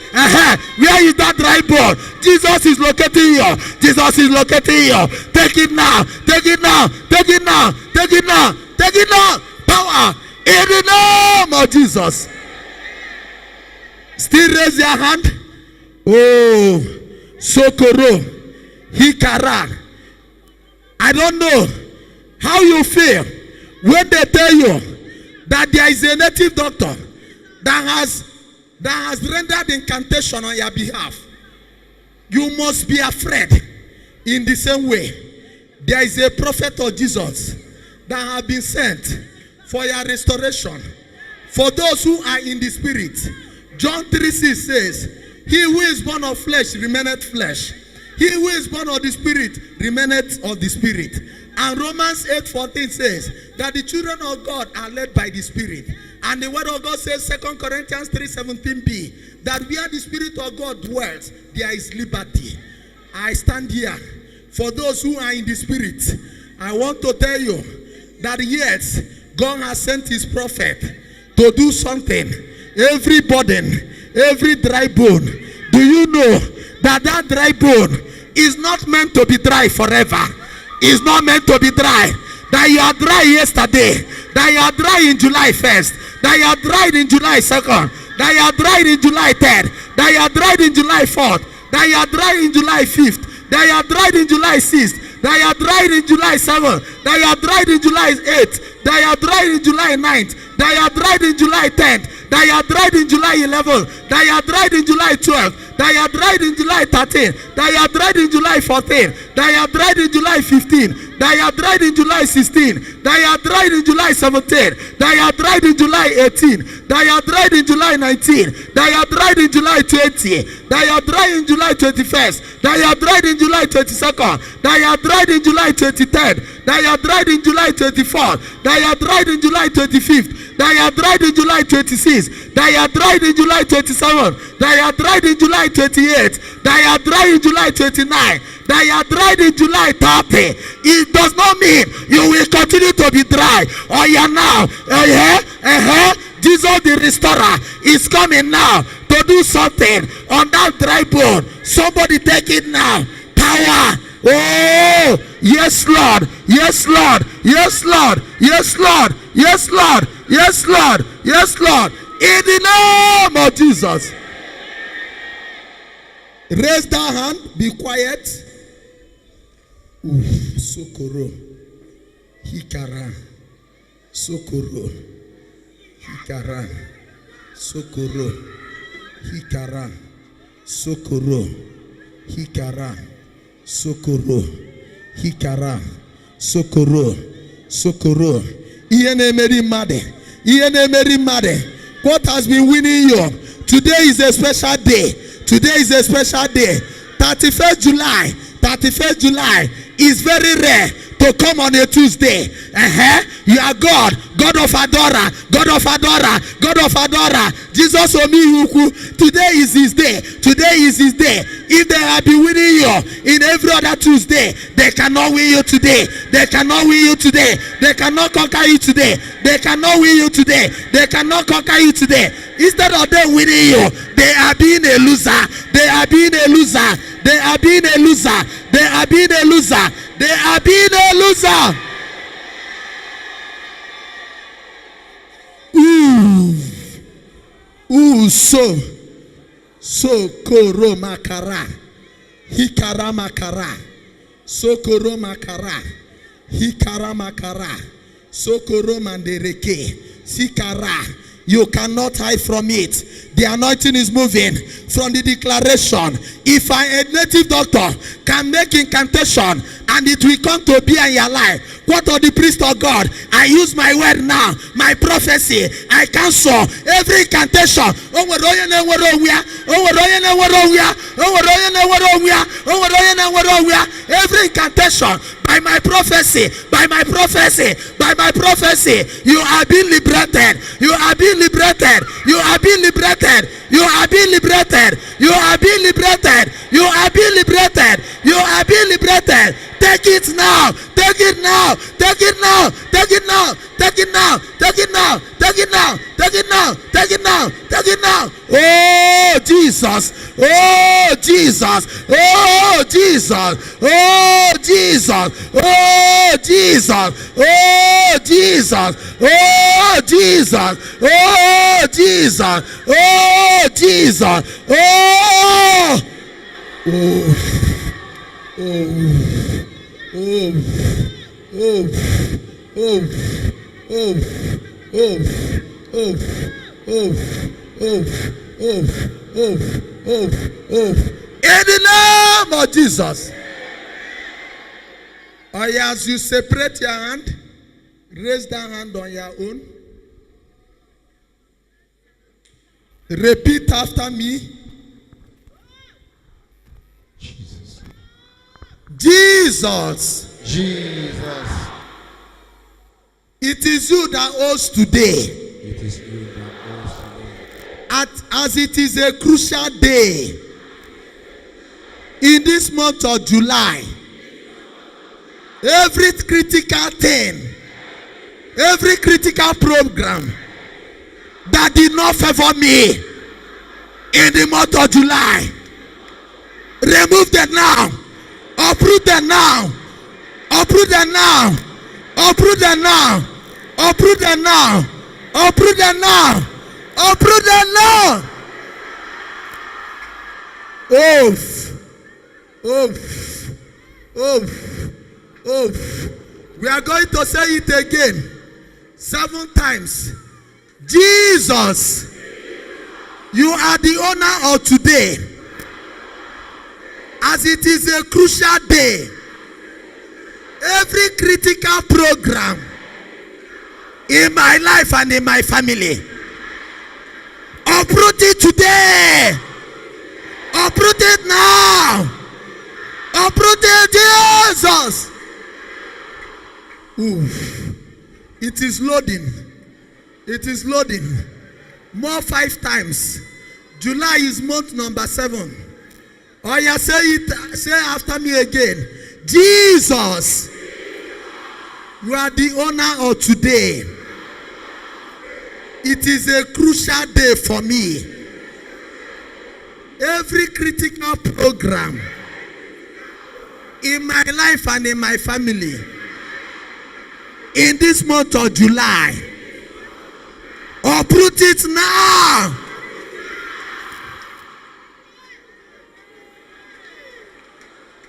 Where is that dry bone? Jesus is locating you. Jesus is locating you. Take it now. Take it now. Take it now. Take it now. Take it now. Power in the name of Jesus. Still raise your hand. Oh, Sokoro, Hikara. I don't know how you feel when they tell you that there is a native doctor that has rendered incantation on your behalf. You must be afraid. In the same way, there is a prophet of Jesus that has been sent for your restoration. For those who are in the spirit, John 3:6 says, he who is born of flesh remaineth flesh. He who is born of the spirit remaineth of the spirit. And Romans 8:14 says that the children of God are led by the spirit. And the word of God says, 2 Corinthians 3:17b, that where the spirit of God dwells, there is liberty. I stand here for those who are in the spirit. I want to tell you that yes, God has sent his prophet to do something. Every burden, every dry bone. Do you know that that dry bone is not meant to be dry forever? It's not meant to be dry. That you are dry yesterday. That you are dry in July 1st. That you are dried in July 2nd. That you are dried in July 3rd. That you are dried in July 4th. That you are dried in July 5th. That you are dried in July 6th. That you are dried in July 7th. That you are dried in July 8th. That you are dried in July 9th. That you are dried in July 10th. That you are dried in July 11th. That you are dried in July 12th. That you are dried in July 13. That you are dried in July 14. That you are dried in July 15. That you are dried in July 16. That you are dried in July 17. That you are dried in July 18. That you are dried in July 19. That you are dried in July 20. That you are dried in July 21st. That you are dried in July 22nd. That you are dried in July 23rd. That you are dried in July 24th. That you are dried in July 25th. That you are dried in July 26th. That you are dried in July 27th. That you are dried in July 28th. That you are dried in July 29th. That you are dried in July 30. It does not mean you will continue to be dry. Oh yeah, now. Jesus the restorer is coming now to do something on that dry bone. Somebody take it now. Power. Oh, yes, Lord. Yes, Lord. Yes, Lord. Yes, Lord. Yes, Lord. Yes, Lord. Yes, Lord. In the name of Jesus. Raise that hand. Be quiet. Sokoro. Hikara. Sokoro. Hikara. Sokoro. Hikara. Sokoro. Hikara. Sokoro. Hikara. Sokoro. Sokoro. What has been winning you? Today is a special day. Today is a special day. 31st July. 31st July is very rare to come on a Tuesday. You are God, God of Adora, God of Adora, God of Adora. Jesus Omihuku. Today is his day. Today is his day. If they have been winning you in every other Tuesday, they cannot win you today. They cannot win you today. They cannot conquer you today. They cannot win you today. They cannot conquer you today. Instead of them winning you, they are being a loser. They are being a loser. They are being a loser. They are being a loser. They are being a loser. So koro makara. Hikara makara. So koro makara. Hikara makara. So koro mandereke. Sikara. You cannot hide from it. The anointing is moving from the declaration. If a native doctor can make incantation and it will come to be in your life, what of the priest of God? I use my word now, my prophecy. I cancel every incantation. Every incantation by my prophecy, by my prophecy, by my prophecy. You are being liberated. You are being liberated. You are being liberated. You are being liberated. You are being liberated. You are being liberated. You are being liberated. Take it now. Take it now. Take it now. Take it now. Take it now. Take it now. Take it now. Take it now. Take it now. Take it now. Oh Jesus. Oh Jesus. Oh Jesus. Oh Jesus. Oh Jesus. Oh Jesus. Oh Jesus. Oh Jesus. Oh Jesus. Oh. In the name of Jesus. As you separate your hand, raise that hand on your own. Repeat after me. Jesus. Jesus. It is you that owes today. It is you that owes today. As it is a crucial day in this month of July, every critical thing, every critical program that did not favor me in the month of July, remove them now. Uproot them now. Uproot them now. Uproot them now. Uproot them now. Uproot them now. Uproot them now. Oof. Oof. Oof. Oof. We are going to say it again 7 times. Jesus, you are the owner of today. As it is a crucial day, every critical program in my life and in my family, uproot it today. Uproot it now. Uproot it, Jesus. Oof. It is loading. It is loading. More 5 times. July is month number 7. Oh yeah, say it. Say after me again. Jesus, you are the owner of today. It is a crucial day for me. Every critical program in my life and in my family in this month of July, uproot it now.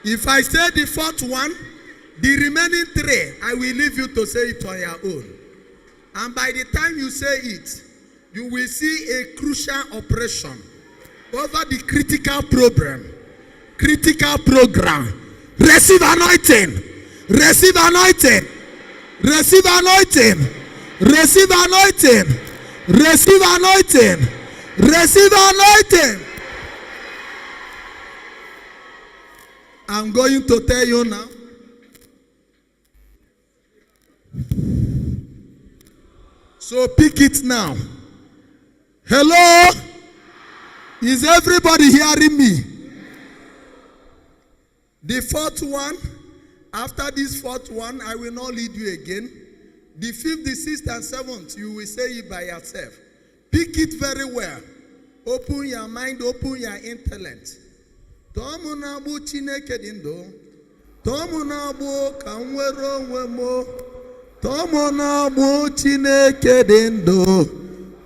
If I say the 4th one, the remaining 3, I will leave you to say it on your own. And by the time you say it, you will see a crucial operation over the critical program. Critical program. Receive anointing. Receive anointing. Receive anointing. Receive anointing. Receive anointing. Receive anointing. I'm going to tell you now. So pick it now. Hello? Is everybody hearing me? The fourth one, after this fourth one, I will not lead you again. The fifth, the sixth, and seventh, you will say it by yourself. Pick it very well. Open your mind, open your intellect. Tomunabu Chineke dindo. Tomunabu kanwero wemo. Tomunabu Chineke dindo.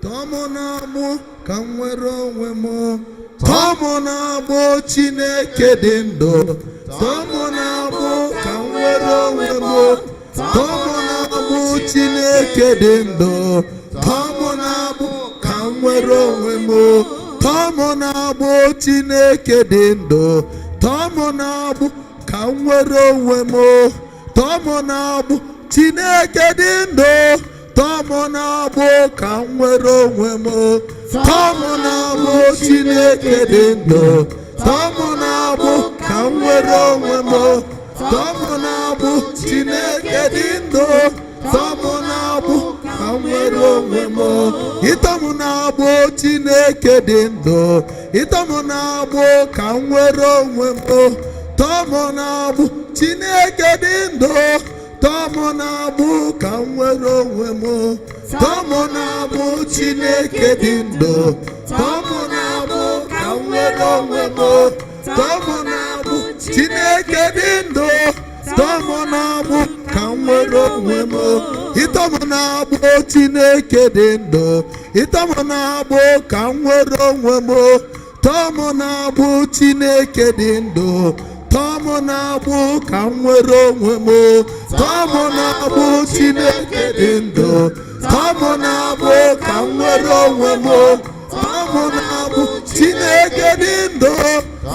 Tomunabu kanwero wemo. Tomunabu Chineke dindo. Tomunabu kanwero wemo. Tomunabu Chineke dindo. Tomunabu kanwero wemo. Tomunabu Chineke dindo. Tomunabu kanwero wemo. Tomunabu Chineke dindo. Tomunabu kanwero wemo. Tomunabu Chineke dindo. Tomunabu kanwero wemo. Tomunabu Chineke dindo. Tomunabu kanwero wemo. Itomunabu Chineke dindo. Itomunabu kanwero wemo. Tomunabu Chineke dindo. Tomunabu kanwero wemo. Tomunabu Chineke dindo. Tomunabu kanwero wemo. Tomunabu Chineke dindo. Tomunabu kanwero wemo. Itomunabu Chineke dindo. Itomunabu kanwero wemo. Tomunabu Chineke dindo. Tomunabu kanwero wemo. Tomunabu Chineke dindo. Tomunabu kanwero wemo. Tomunabu Chineke dindo.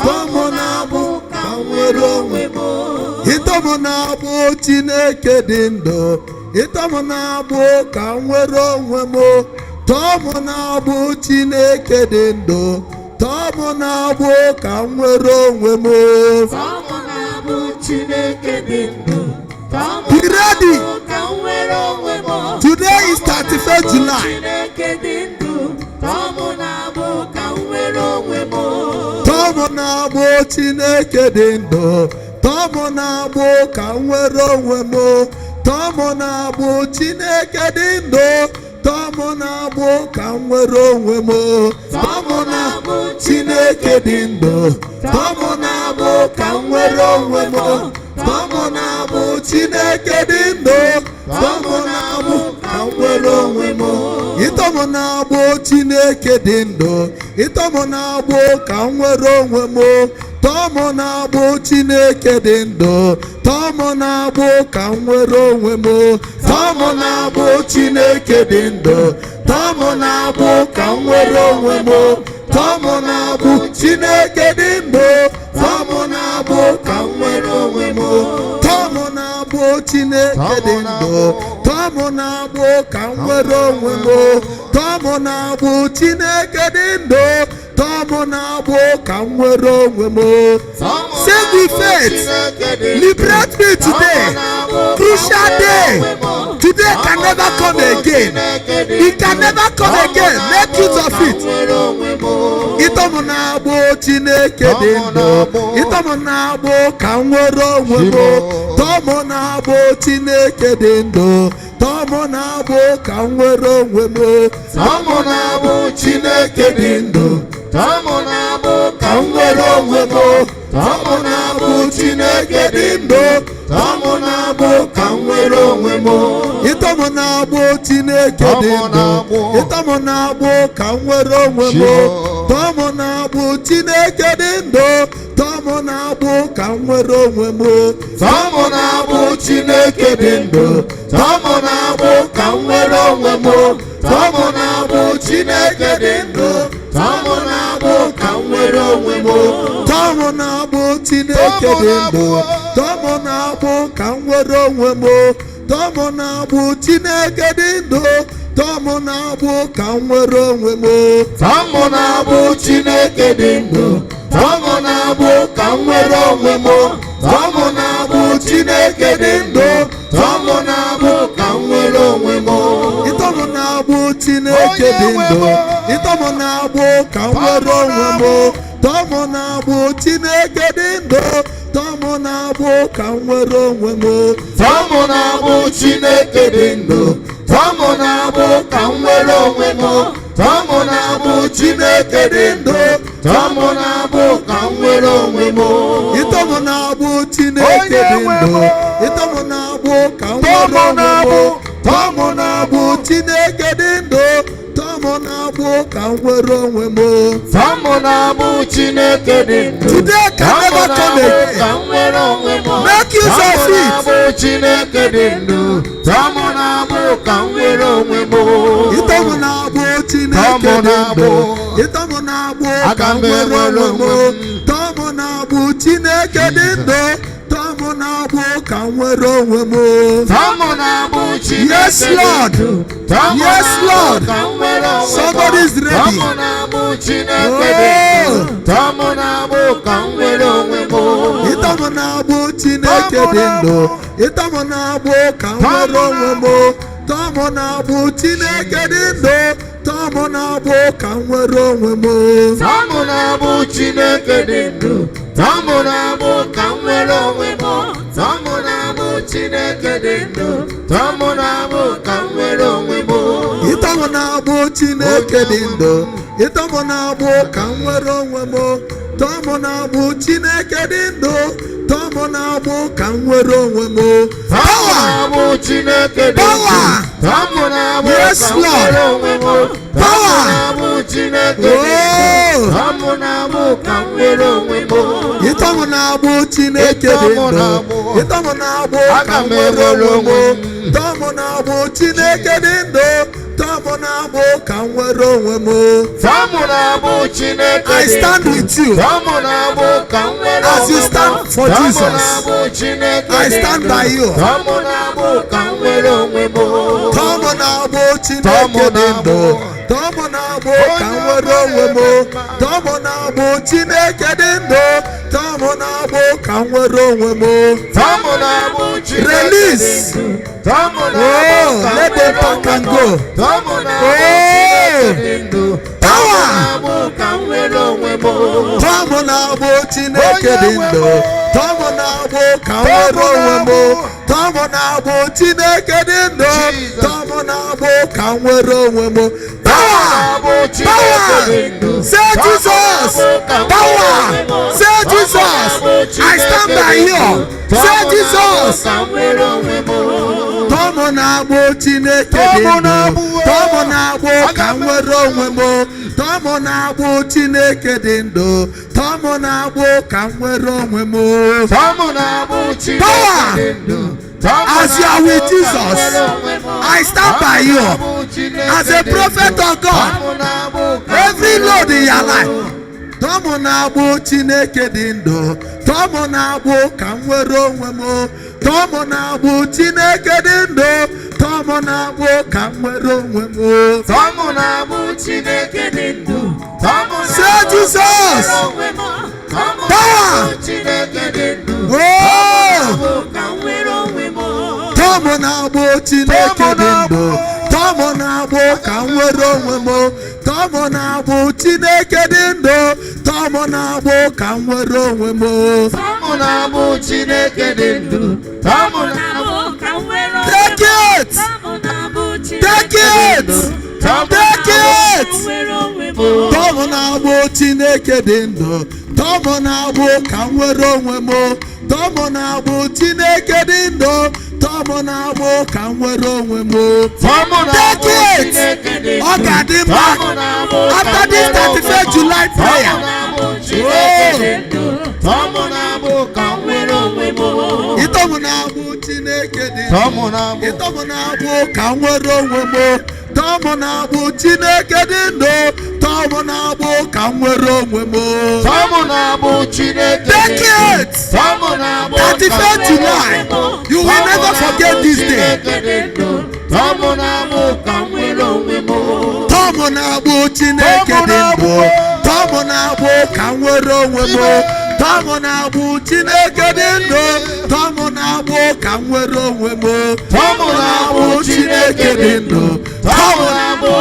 Tomunabu kanwero wemo. Itomunabu Chineke dindo. Itomunabu kanwero wemo. Tomunabu Chineke dindo. Tomunabu kanwero wemo. Tomunabu Chineke dindo. Be ready. Kanwero wemo. Today is 31st July. Chineke dindo. Tomunabu kanwero wemo. Tomunabu Chineke dindo. Tomunabu kanwero wemo. Tomunabu Chineke dindo. Tomunabu kanwero wemo. Tomunabu Chineke dindo. Tomunabu kanwero wemo. Tomunabu Chineke dindo. Tomunabu kanwero wemo. Itomunabu Chineke dindo. Itomunabu kanwero wemo. Tomunabu Chineke dindo. Tomunabu kanwero wemo. Tomunabu Chineke dindo. Tomunabu kanwero wemo. Tomunabu Chineke dindo. Tomunabu kanwero wemo. Tomunabu Chineke dindo. Tomunabu kanwero wemo. Tomunabu Chineke dindo. Tomunabu kanwero wemo. Sing with faith. Liberate me today. Crucial day. Today can never come again. It can never come again. Make use of it. Itomunabu Chineke dindo. Itomunabu kanwero wemo. Tomunabu Chineke dindo. Tomunabu kanwero wemo. Tomunabu Chineke dindo. Tomunabu kanwero wemo. Tomunabu Chineke dindo. Tomunabu kanwero wemo. Itomunabu Chineke dindo. Itomunabu kanwero wemo. Tomunabu Chineke dindo. Tomunabu kanwero wemo. Tomunabu Chineke dindo. Tomunabu kanwero wemo. Tomunabu Chineke dindo. Tomunabu kanwero wemo. Tomunabu Chineke dindo. Tomunabu kanwero wemo. Tomunabu Chineke dindo. Tomunabu kanwero wemo. Tomunabu Chineke dindo. Tomunabu kanwero wemo. Tomunabu Chineke dindo. Tomunabu kanwero wemo. Itomunabu Chineke dị ndụ ịtọmụ na-agbụ ka m nwere onwe m tọmụ na-agbụ Chineke dị ndụ tọmụ na-agbụ ka m nwere onwe m tọmụ na-agbụ Chineke dị ndụ tọmụ na-agbụ ka m nwere onwe m tọmụ na-agbụ Chineke dị ndụ tọmụ na-agbụ ka m nwere onwe m ịtọmụ na-agbụ Chineke dị ndụ ịtọmụ na-agbụ ka m nwere onwe m tọmụ na-agbụ Chineke dị ndụ tọmụ na-agbụ ka m nwere onwe m tọmụ na-agbụ Chineke dị ndụ today can never come again. ka m nwere onwe m Make use of tọmụ it. na-agbụ Chineke dị ndụ tọmụ na-agbụ ka m nwere onwe m ịtọmụ na-agbụ Chineke dị ndụ ịtọmụ na-agbụ ka m nwere onwe m tọmụ na-agbụ Chineke dị ndụ tọmụ na-agbụ ka m nwere onwe m tọmụ na-agbụ Chineke Yes, Lord. dị ndụ tọmụ Yes, na-agbụ Lord. ka m nwere onwe m Somebody is ready. tọmụ na-agbụ Chineke dị ndụ tọmụ na-agbụ ka m nwere onwe m ịtọmụ na-agbụ Chineke dị ndụ ịtọmụ na-agbụ ka m nwere onwe m tọmụ na-agbụ Chineke dị ndụ tọmụ na-agbụ ka m nwere onwe m tọmụ na-agbụ Chineke dị ndụ tọmụ na-agbụ ka m nwere onwe m tọmụ na-agbụ Chineke dị ndụ tọmụ na-agbụ ka m nwere onwe m ịtọmụ na-agbụ Chineke dị ndụ ịtọmụ na-agbụ ka m nwere onwe m tọmụ na-agbụ Chineke dị ndụ tọmụ na-agbụ ka m nwere onwe m tọmụ na-agbụ Chineke dị ndụ Power. tọmụ na-agbụ Yes, ka m Lord. nwere onwe m tọmụ Power. na-agbụ Chineke dị ndụ Oh. tọmụ na-agbụ ka m nwere onwe m ịtọmụ na-agbụ Chineke dị ndụ ịtọmụ na-agbụ ka m nwere onwe m tọmụ na-agbụ Chineke dị ndụ tọmụ na-agbụ ka m nwere onwe m tọmụ na-agbụ Chineke I dị stand ndụ with you tọmụ na-agbụ ka m nwere as you onwe m stand for tọmụ Jesus. na-agbụ Chineke I dị stand ndụ by you. tọmụ na-agbụ ka m nwere onwe m tọmụ na-agbụ Chineke dị ndụ tọmụ na-agbụ ka m nwere onwe m tọmụ na-agbụ Chineke dị ndụ tọmụ na-agbụ ka m nwere onwe m tọmụ na-agbụ Chineke Release. dị ndụ tọmụ Oh, na-agbụ ka m let them nwere pack and onwe m go. tọmụ na-agbụ Oh. Chineke dị ndụ Power. tọmụ na-agbụ ka m nwere onwe m tọmụ na-agbụ Chineke dị ndụ tọmụ na-agbụ ka m nwere onwe m tọmụ na-agbụ Chineke dị ndụ tọmụ na-agbụ ka m nwere onwe m power power say Jesus power say Jesus I stand by you say Jesus tọmụ na-agbụ Chineke dị ndụ tọmụ na-agbụ ka m nwere onwe m tọmụ na-agbụ Chineke dị ndụ tọmụ na-agbụ ka m nwere onwe m power as you are with Jesus I stand by you as a prophet of God every load in your life tọmụ na-agbụ Chineke dị ndụ tọmụ na-agbụ ka m nwere onwe m tọmụ na-agbụ Chineke dị ndụ tọmụ na-agbụ ka m nwere onwe m Tọmụ na-agbụ Chineke dị ndụ. Tọmụ say Jesus onwe m. Tọmụ Power. na-agbụ Chineke dị ndụ. oh Bụ ka m nwere onwe m. tọmụ na-agbụ Chineke dị ndụ tọmụ na-agbụ ka m nwere onwe m tọmụ na-agbụ Chineke dị ndụ tọmụ na-agbụ ka m nwere onwe m Tọmụ na-agbụ Chineke dị ndụ tọmụ Na-agbụ ka m nwere onwe m. take it Tọmụ na-agbụ take Chineke dị it ndụ. take it Ka m nwere onwe m. tọmụ na-agbụ Chineke dị ndụ tọmụ na-agbụ ka m nwere onwe m tọmụ na-agbụ Chineke dị ndụ tọmụ na-agbụ ka m nwere onwe m Tọmụ na-agbụ take it Chineke dị ndụ ọ ga-adị mma Tọmụ na-agbụ ka after m this nwere onwe 31st m. July prayer Tọmụ na-agbụ Chineke dị ndụ tọmụ na-agbụ ka m nwere onwe m. ịtọmụ na-agbụ Chineke dị ndụ Tọmụ na-agbụ ịtọmụ na-agbụ ka m nwere onwe m tọmụ na-agbụ Chineke dị ndụ tọmụ na-agbụ ka m nwere onwe m Tọmụ na-agbụ Chineke dị take ndụ it tọmụ na-agbụ 31st July you will never forget this day tọmụ na-agbụ ka m nwere onwe m. tọmụ na-agbụ Chineke dị ndụ tọmụ na-agbụ ka m nwere onwe m tọmụ na-agbụ Chineke dị ndụ tọmụ na-agbụ ka m nwere onwe m Tọmụ na-agbụ Chineke dị ndụ tọmụ na-agbụ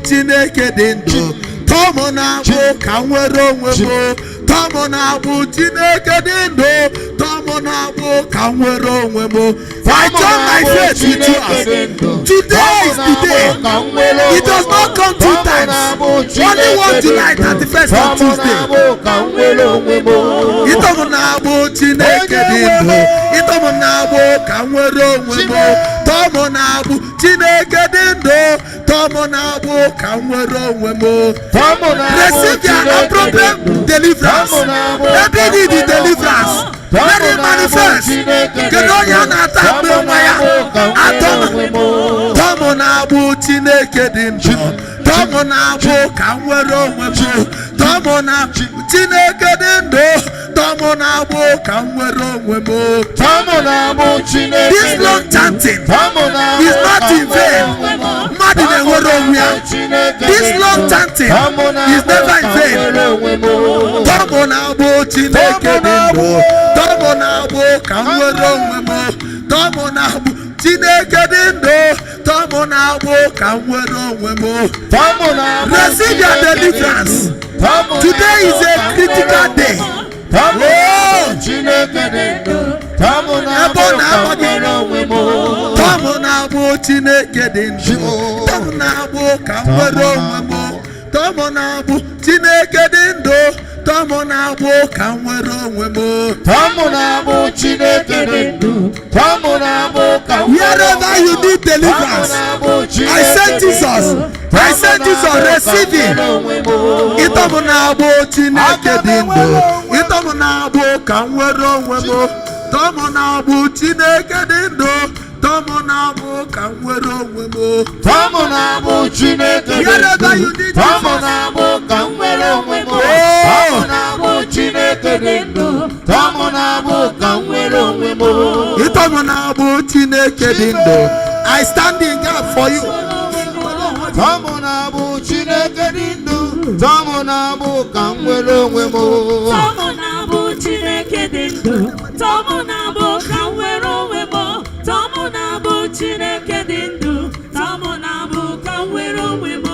Chineke dị ndụ. Tọmụ na-abụ ka m nwere onwe m. Tọmụ na-abụ Chineke dị ndụ. Tọmụ na-abụ ka m nwere onwe m. I join my faith with yours. Today is the day. It does not come 2 times. Only 1 July 31st on Tuesday. Ịtọmụ na-abụ Chineke dị ndụ. Ịtọmụ na-abụ ka m nwere onwe m. Tọmụ na-abụ Chineke dị ndụ. Tọmụ na-abụ ka m nwere onwe m. Receive your appropriate deliverance. Let me need the deliverance. Let it manifest. Kedu onye na-ata mgbe nwa ya? Tọmụ na-abụ Chineke dị ndụ. Tọmụ na-abụ ka m nwere onwe m. Tọmụ na-abụ Chineke dị ndụ. Tọmụ na-abụ ka m nwere onwe m. This long chanting is not in vain. Mmadụ na-enwere onwe ya. This long chanting is never in vain. Tọmụ na-abụ Chineke dị ndụ. Tọmụ na-abụ ka m nwere onwe m. Tọmụ na-abụ Chineke dị ndụ. Tọmụ na-abụ ka m nwere onwe m. Receive your deliverance. Today is a critical day. Tọmụ na-abụ Chineke dị ndụ. Tọmụ na-abụ ka m nwere onwe m. Tọmụ na-abụ Chineke dị ndụ. Tọmụ na-abụ ka m nwere onwe m. Wherever you need deliverance, I send Jesus. I send Jesus. Receive him. Ịtọmụ na-abụ Chineke dị ndụ. Ịtọmụ na-abụ ka m nwere onwe m. Tọmụ na-abụ Chineke dị ndụ. Tọmụ na-abụ ka m nwere onwe m. Wherever you need Ịtọmụ na-abụ Chineke dị ndụ. I stand in gap for you. Tọmụ na-abụ Chineke dị ndụ. Tọmụ na-abụ ka m nwere onwe m. Tọmụ na-abụ Chineke dị ndụ. Tọmụ na-abụ ka m nwere onwe m. Tọmụ na-abụ Chineke dị ndụ. Tọmụ na-abụ ka m nwere onwe m.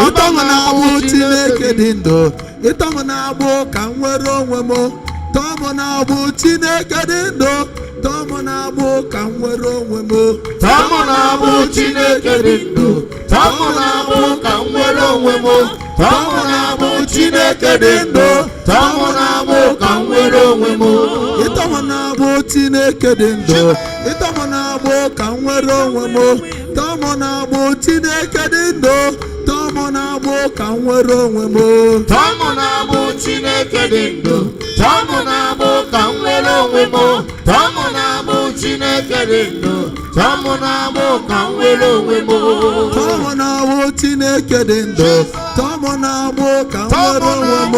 Ịtọmụ na-abụ Chineke dị ndụ. Ịtọmụ na-abụ ka m nwere onwe m. Tọmụ na-abụ Chineke dị ndụ. Tọmụ na-abụ ka m nwere onwe m. Tọmụ na-abụ Chineke dị ndụ. Tọmụ na-abụ ka m nwere onwe m. Tọmụ na-abụ Chineke dị ndụ. Tọmụ na-abụ ka m nwere onwe m. Ịtọmụ na-abụ Chineke dị ndụ. Ịtọmụ na-abụ ka m nwere onwe m. Tọmụ na-abụ Chineke dị ndụ. Tọmụ na-abụ ka m nwere onwe m. Tọmụ na-abụ Chineke dị ndụ. Tọmụ na-abụ ka m nwere onwe m. Tọmụ na-abụ Chineke dị ndụ. Tọmụ na-abụ ka m nwere onwe m. Tọmụ na-abụ Chineke dị ndụ. Tọmụ na-abụ ka m nwere onwe m.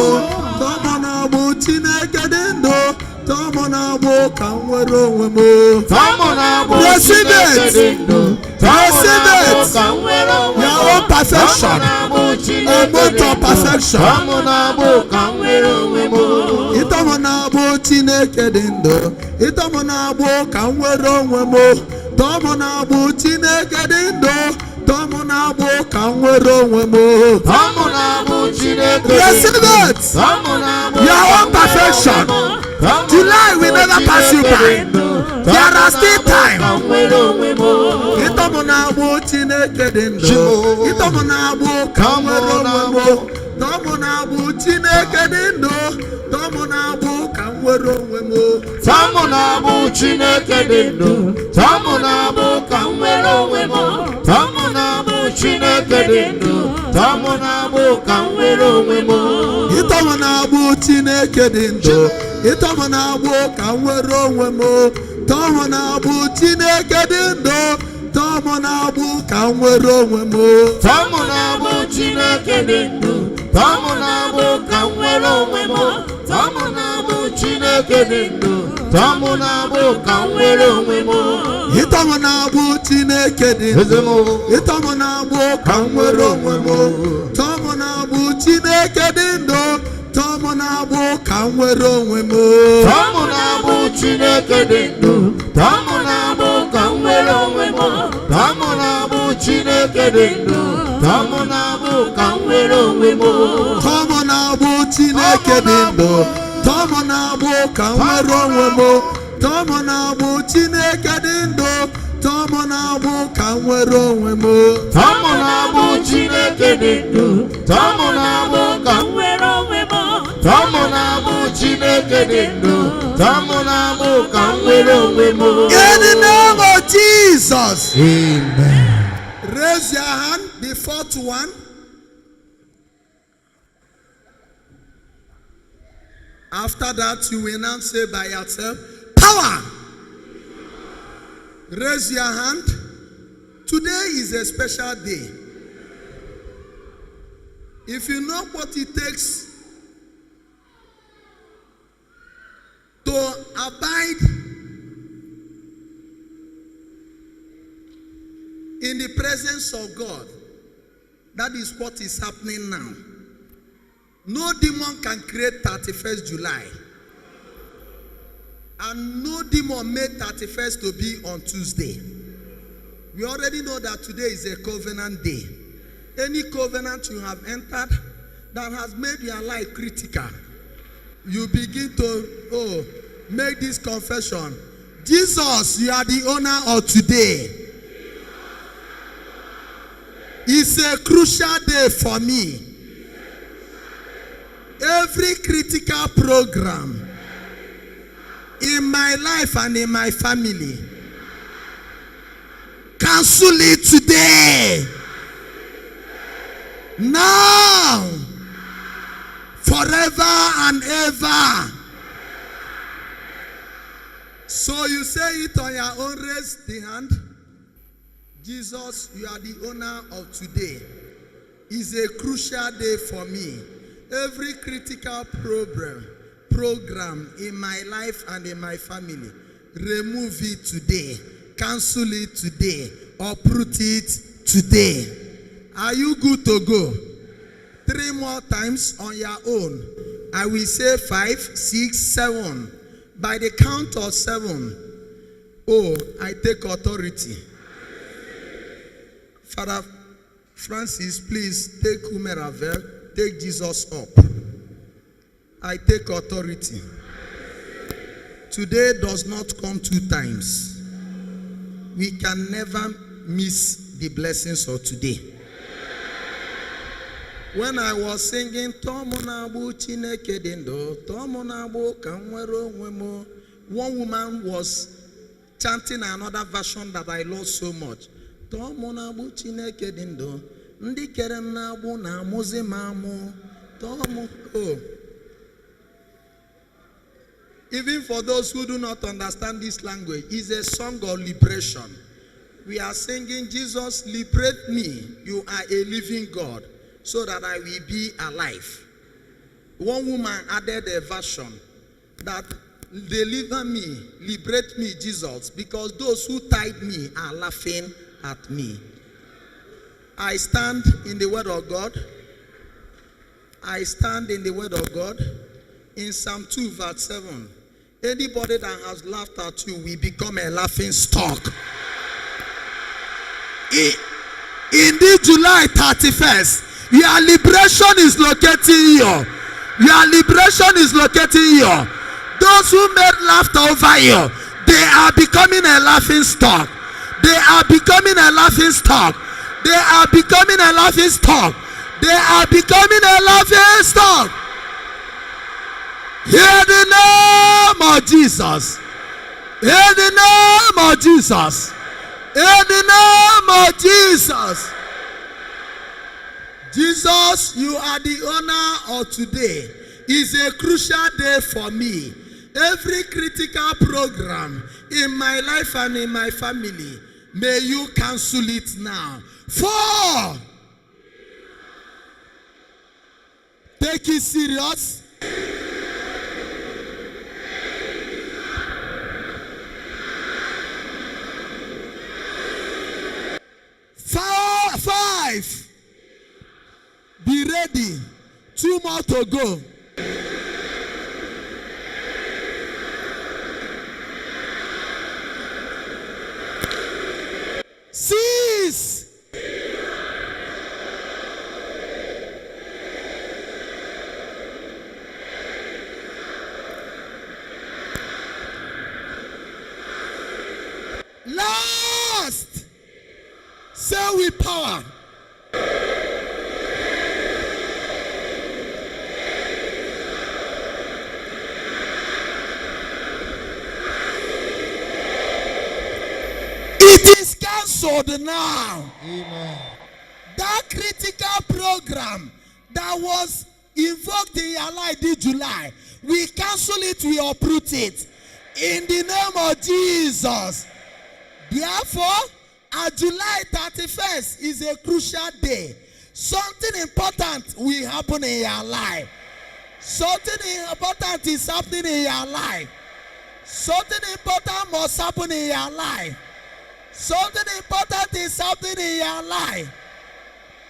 Tọmụ na-abụ Chineke dị ndụ. Tọmụ na-abụ ka m nwere onwe m. Tọmụ na-abụ Receive Chineke it. dị ndụ. Receive it. Ka m nwere onwe m. Your own perfection. Tọmụ na-abụ A Chineke moment dị of ndụ. perfection. Tọmụ na-abụ ka m nwere onwe m. Ịtọmụ na-abụ Chineke dị ndụ. Ịtọmụ na-abụ ka m nwere onwe m. Tọmụ na-abụ Chineke dị ndụ. Tọmụ na-abụ ka m nwere onwe m. Tọmụ na-abụ Chineke dị ndụ. Receive it. Tọmụ na-abụ Your own perfection. July will never pass you by. There are still time. Ịtọmụ na-abụ Chineke dị ndụ. Ịtọmụ na-abụ ka m nwere onwe m. Tọmụ na-abụ Chineke dị ndụ. Tọmụ na-abụ ka m nwere onwe m. Tọmụ na-abụ Chineke dị ndụ. Tọmụ na-abụ ka m nwere onwe m. Tọmụ na-abụ Chineke dị ndụ. Tọmụ na-abụ ka m nwere onwe m. Ịtọmụ na-abụ Chineke dị ndụ. Ịtọmụ na-abụ ka m nwere onwe m. Tọmụ na-abụ Chineke dị ndụ. Tọmụ na-abụ ka m nwere onwe m. Tọmụ na-abụ Chineke dị ndụ. Tọmụ na-abụ ka m nwere onwe m. Tọmụ na-abụ Chineke dị ndụ. Tọmụ na-abụ ka m nwere onwe m. Ịtọmụ na-abụ Chineke dị ndụ. Ịtọmụ na-abụ ka m nwere onwe m. Tọmụ na-abụ Chineke dị ndụ. Tọmụ na-abụ ka m nwere onwe m. Tọmụ na-abụ Chineke dị ndụ. Tọmụ na-abụ ka m nwere onwe m. Tọmụ na-abụ Chineke dị ndụ, tọmụ na-abụ ka m nwere onwe m. Tọmụ na-abụ Chineke dị ndụ, tọmụ na-abụ ka m nwere onwe m. Tọmụ na-abụ Chineke dị ndụ, tọmụ na-abụ ka m nwere onwe m. Tọmụ na-abụ Chineke dị ndụ, tọmụ na-abụ ka m nwere onwe m. tọmụ na-abụ Chineke dị ndụ, tọmụ na-abụ ka m nwere onwe m. In the name of Jesus. Amen. Raise your hand, the fourth one. After that, you will now say by yourself, power. Raise your hand. Today is a special day. If you know what it takes to abide in the presence of God, that is what is happening now. No demon can create 31st July. And no demon made 31st to be on Tuesday. We already know that today is a covenant day. Any covenant you have entered that has made your life critical, you begin to make this confession. Jesus, you are the owner of today. It's a crucial day for me. Every critical program in my life and in my family, cancel it today. Now, forever and ever. So you say it on your own, raise the hand. Jesus, you are the owner of today. It's a crucial day for me. Every critical program in my life and in my family, remove it today. Cancel it today. Uproot it today. Are you good to go? 3 more times on your own. I will say 5, 6, 7. By the count of 7, I take authority. Father Francis, please take Umeravel, take Jesus up. I take authority. Today does not come 2 times. We can never miss the blessings of today. When I was singing, Tomonabu Chineke Dindo, Tomonabu Kanwero Wemo, one woman was chanting another version that I love so much. Tomonabu Chineke Dindo, Ndi Kerem Nabu na Moze Mamu, Tomo. Even for those who do not understand this language, it's a song of liberation. We are singing, Jesus, liberate me. You are a living God, so that I will be alive. One woman added a version that deliver me, liberate me, Jesus, because those who tied me are laughing at me. I stand in the word of God. I stand in the word of God. In Psalm 2 verse 7, anybody that has laughed at you will become a laughing stock. In this July 31st, your liberation is located here. Your liberation is located here. Those who made laughter over you, they are becoming a laughing stock. They are becoming a laughing stock. They are becoming a laughing stock. They are becoming a laughing stock. Hear the name of Jesus. Hear the name of Jesus. In the name of Jesus. Jesus, you are the owner of today. It's a crucial day for me. Every critical program in my life and in my family, may you cancel it now. 4. Take it serious. 5. Be ready. 2 more to go. 6. cancelled now. Amen. That critical program that was invoked in your life this July, we cancel it, we uproot it. In the name of Jesus. Therefore, July 31st is a crucial day. Something important will happen in your life. Something important is happening in your life. Something important must happen in your life. Something important is happening in your life.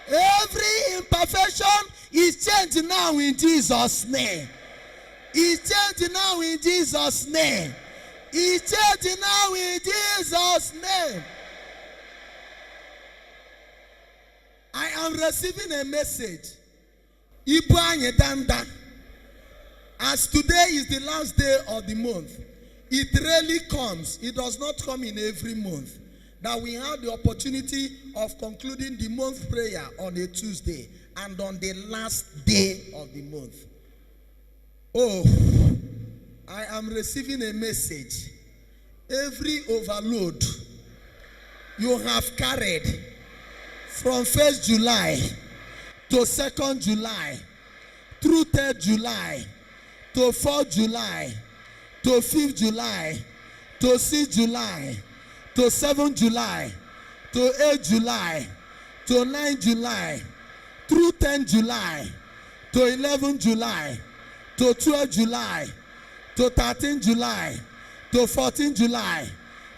Every imperfection is changed now in Jesus' name. It's changed now in Jesus' name. It's changed now in Jesus' name. I am receiving a message. Ibu anyị danda. As today is the last day of the month, it rarely comes. It does not come in every month. That we have the opportunity of concluding the month prayer on a Tuesday and on the last day of the month. Oh, I am receiving a message. Every overload you have carried from 1st July to 2nd July, through 3rd July, to 4th July, to 5th July, to 6th July, to 7th July, to 8th July, to 9th July, through 10th July, to 11th July, to 12th July, to 13th July, to 14th July,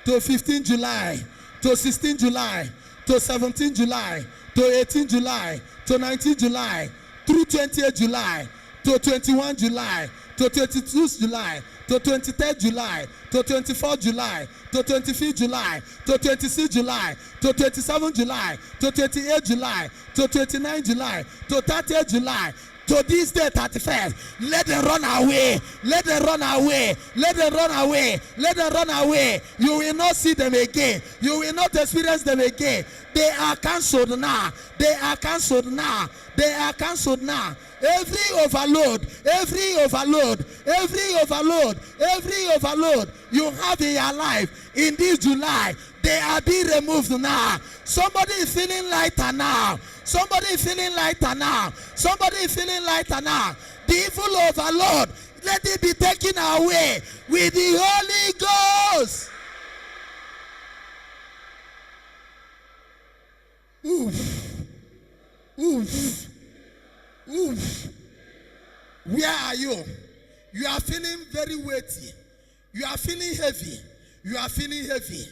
to 15th July, to 16th July, to 17th July, to 18th July, to 19th July, through 20th July, to 21 July, to 22 July, to 23rd July, to 24th July, to 25th July, to 26th July, to 27th July, to 28th July, to 29th July, to 30th July, to this day 31st. Let them run away. Let them run away. Let them run away. Let them run away. You will not see them again. You will not experience them again. They are cancelled now. They are cancelled now. They are cancelled now. Every overload, every overload, every overload, every overload you have in your life in this July, they are being removed now. Somebody is feeling lighter now. Somebody is feeling lighter now. Somebody is feeling lighter now. The evil overload, let it be taken away with the Holy Ghost. Oof. Oof. Oof. Where are you? You are feeling very weighty. You are feeling heavy. You are feeling heavy.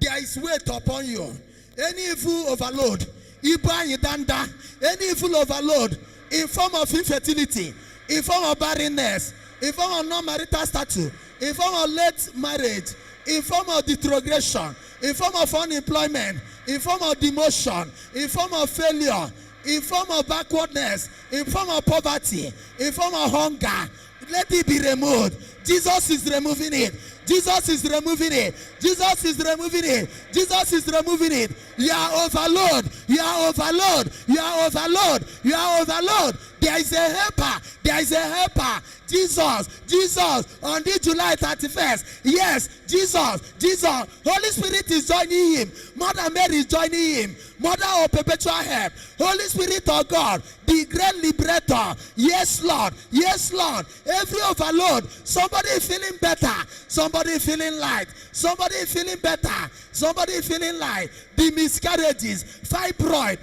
There is weight upon you. Any evil overload, any evil overload in form of infertility, in form of barrenness, in form of non-marital status, in form of late marriage, in form of retrogression, in form of unemployment, in form of demotion, in form of failure, in form of backwardness, in form of poverty, in form of hunger, let it be removed. Jesus is removing it. Jesus is removing it. Jesus is removing it. Jesus is removing it. You are overload. You are overload. You are overload. You are overload. There is a helper. There is a helper. Jesus. Jesus. On this July 31st. Yes. Jesus. Jesus. Holy Spirit is joining him. Mother Mary is joining him. Mother of perpetual help. Holy Spirit of God. The great liberator. Yes, Lord. Yes, Lord. Every overload. Somebody feeling better. Somebody feeling light. Somebody feeling better. Somebody feeling light. The miscarriages, fibroid,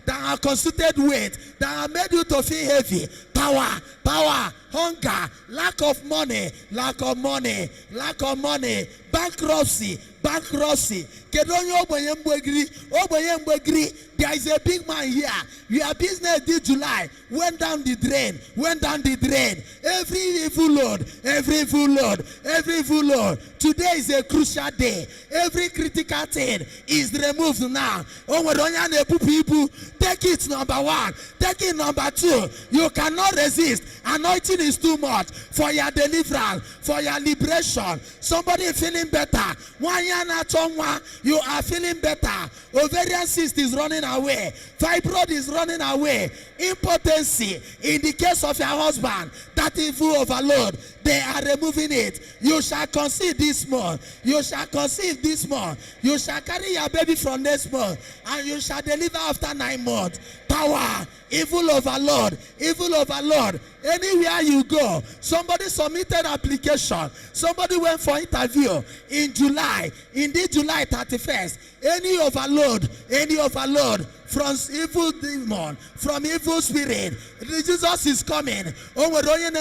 that are constituted weight, that are made you to feel heavy. Power, hunger, lack of money, bankruptcy. There is a big man here. Your business this July went down the drain. Every evil load. Today is a crucial day. Every critical thing is removed now. Take it number one. Take it number two. You cannot resist. Anointing is too much for your deliverance, for your liberation. Somebody feeling better. 1 year now, you are feeling better. Ovarian cyst is running away. Fibroid is running away. Impotency in the case of your husband, that evil overload, they are removing it. You shall conceive this month. You shall conceive this month. You shall carry your baby from next month, and you shall deliver after 9 months. Power, evil overload, evil overload. Anywhere you go, somebody submitted application. Somebody went for interview in July, in this July 31st. Any overload from evil demon, from evil spirit. Jesus is coming. Onye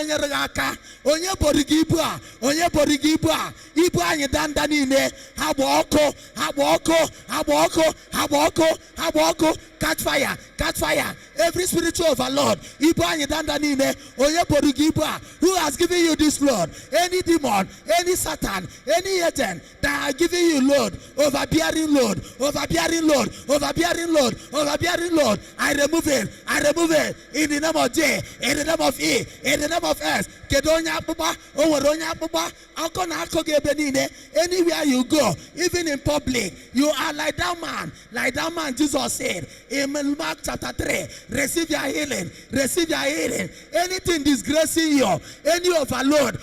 borigibua, onye borigibua. Ibu anyi dandanine. Haboko, haboko, haboko, haboko, haboko. Catch fire, catch fire. Every spiritual overlord. Ibu anyi dandanine. Onye borigibua. Who has given you this load? Any demon, any Satan, any agent that are giving you load, overbearing load, overbearing load, overbearing load, overbearing load. I remove it in the name of J, in the name of E, in the name of S. Anywhere you go, even in public, you are like that man. Like that man, Jesus said in Mark chapter 3, receive your healing, receive your healing. Anything disgracing you, any overload,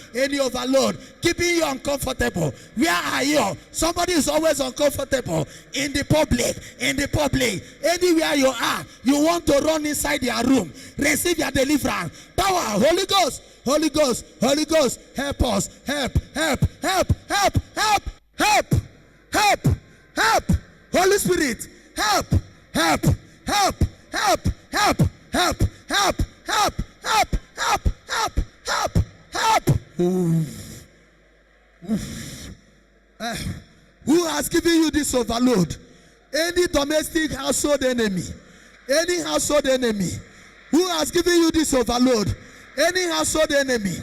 keeping you uncomfortable. Where are you? Somebody is always uncomfortable in the public, anywhere you are, you want to run inside your room. Receive your deliverance. Power, Holy Ghost, Holy Ghost, Holy Ghost, help us, help, help, help, help, help, help, help, help, Holy Spirit, help, help, help, help, help, help, help, help, help, help, help, help, help. Who has given you this overload? Any domestic household enemy, any household enemy. Who has given you this overload? Any household enemy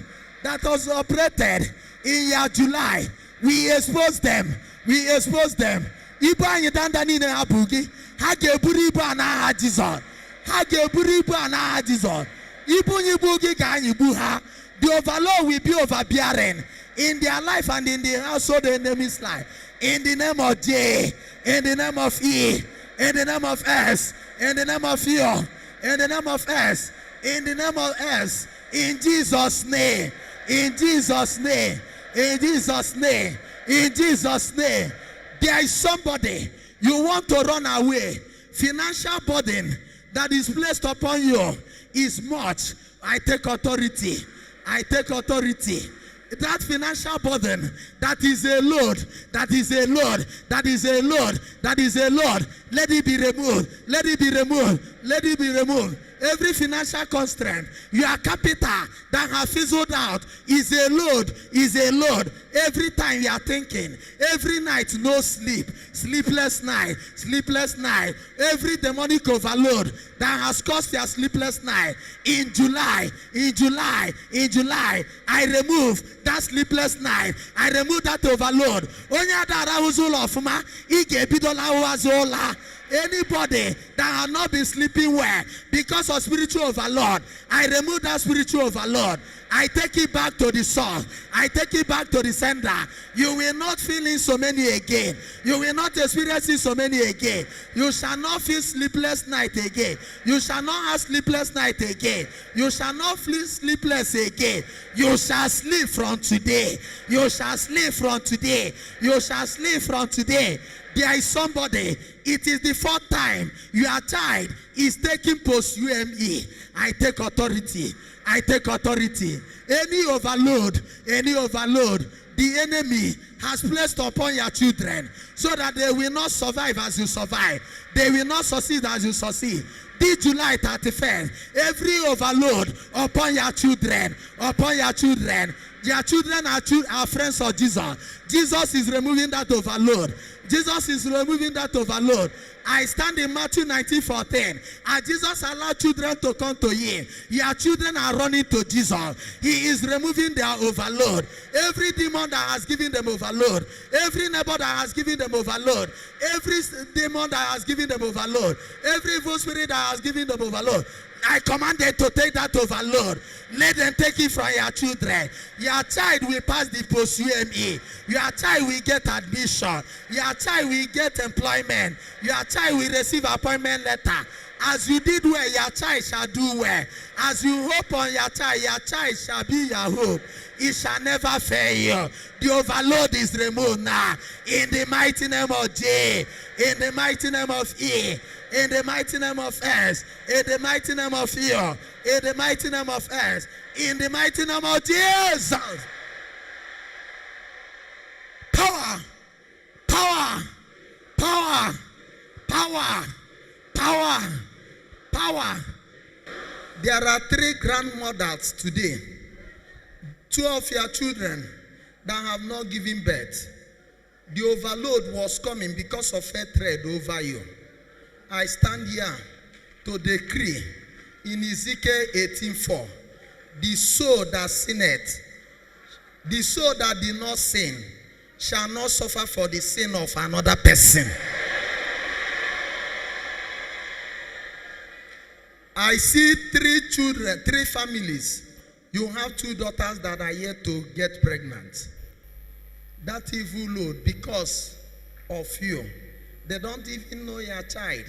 that was operated in your July, we expose them. We expose them. Ibu anyi dandani ne abugi. Hage buri ibu anaha Jesus. Hage buri ibu anaha Jesus. Ibu nyibugi ka anyibu ha. The overload will be overbearing in their life and in the household enemy's life. In the name of J, in the name of E, in the name of S, in the name of U, in the name of S, in the name of S, in Jesus' name, in Jesus' name, in Jesus' name, in Jesus' name. There is somebody you want to run away. Financial burden that is placed upon you is much. I take authority. I take authority. That financial burden, that is a load, that is a load, that is a load, that is a load. Let it be removed. Let it be removed. Let it be removed. Every financial constraint, your capital that has fizzled out is a load, is a load. Every time you are thinking, every night no sleep, sleepless night, sleepless night. Every demonic overload that has caused your sleepless night. In July, I remove that sleepless night. I remove that overload. Anybody that has not been sleeping well because of spiritual overload, I remove that spiritual overload. I take it back to the source. I take it back to the sender. You will not feel in so many again. You will not experience in so many again. You shall not feel sleepless night again. You shall not have sleepless night again. You shall not feel sleepless again. You shall sleep from today. You shall sleep from today. You shall sleep from today. There is somebody, it is the 4th time your child is taking post-UME. I take authority. I take authority. Any overload, the enemy has placed upon your children so that they will not survive as you survive. They will not succeed as you succeed. This July 31st, every overload upon your children, your children are friends of Jesus. Jesus is removing that overload. Jesus is removing that overload. I stand in Matthew 19:14. And Jesus allowed children to come to him. Your children are running to Jesus. He is removing their overload. Every demon that has given them overload, every neighbor that has given them overload, every demon that has given them overload, every evil spirit that has given them overload, I command them to take that overload. Let them take it from your children. Your child will pass the post-UME. Your child will get admission. Your child will get employment. Your child will receive appointment letter. As you did well, your child shall do well. As you hope on your child shall be your hope. It shall never fail you. The overload is removed now. In the mighty name of J. In the mighty name of E. In the mighty name of S. In the mighty name of E. In the mighty name of S. In the mighty name of Jesus. Power. Power. Power. Power. Power. Power. There are 3 grandmothers today. 2 of your children that have not given birth. The overload was coming because of hatred over you. I stand here to decree in Ezekiel 18:4, the soul that sinneth, the soul that did not sin, shall not suffer for the sin of another person. I see 3 children, 3 families. You have 2 daughters that are yet to get pregnant. That evil load, because of you, they don't even know your child.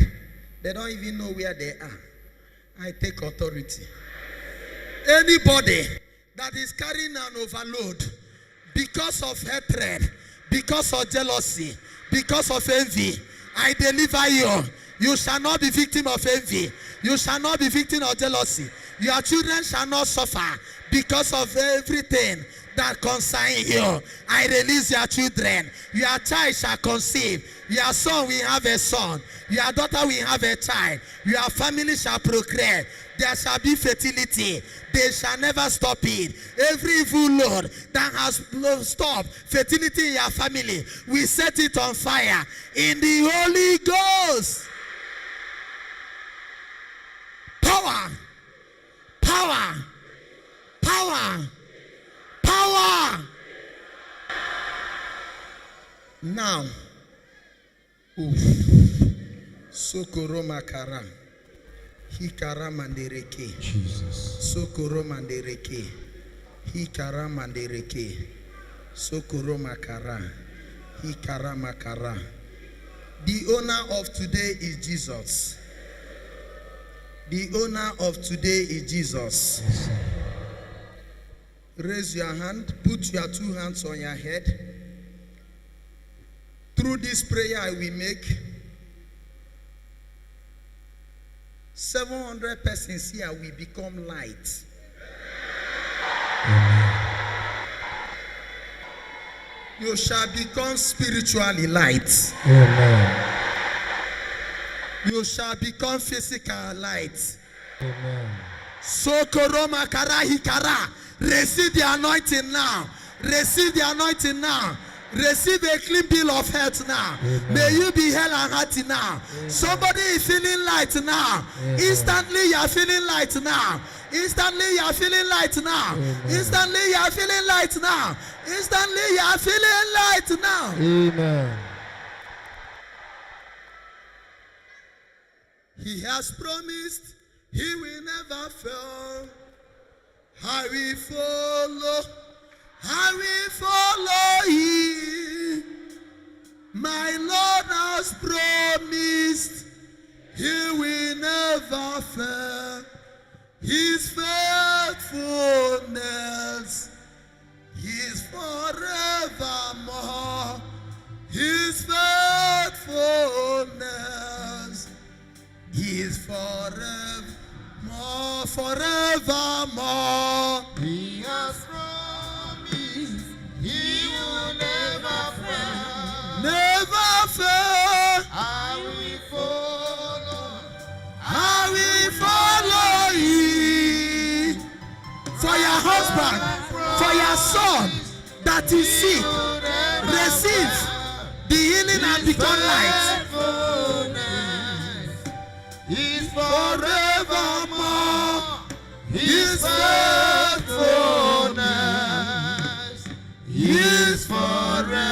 They don't even know where they are. I take authority. Anybody that is carrying an overload because of hatred, because of jealousy, because of envy, I deliver you. You shall not be victim of envy. You shall not be victim of jealousy. Your children shall not suffer because of everything that concerns you. I release your children. Your child shall conceive. Your son will have a son. Your daughter will have a child. Your family shall procreate. There shall be fertility. They shall never stop it. Every evil load that has stopped fertility in your family, we set it on fire in the Holy Ghost. Power. Power. Power. Power. Now, Sokoro Makara. Hikara mandereke. Jesus. Sokoro mandereke. Hikara mandereke. Sokoro makara. Hikara makara. The owner of today is Jesus. The owner of today is Jesus. Yes, sir. Raise your hand. Put your 2 hands on your head. Through this prayer I will make, 700 persons here will become light. Amen. You shall become spiritually light. Amen. You shall become physical light. Amen. Sokoro makara hikara. Receive the anointing now. Receive the anointing now. Receive a clean bill of health now. Amen. May you be held and healthy now. Amen. Somebody is feeling light now. Amen. Instantly you are feeling light now. Instantly you are feeling light now. Amen. Instantly you are feeling light now. Instantly you are feeling light now. Amen. He has promised he will never fail. I will follow. I will follow him. My Lord has promised he will never fail. His faithfulness is forevermore. His faithfulness is forevermore, forevermore. He has promised he will never fail. Never fail. I will follow. I will follow you. For your husband, for your son that is sick, receive the healing and become light. He's Forevermore, His faithfulness is forevermore.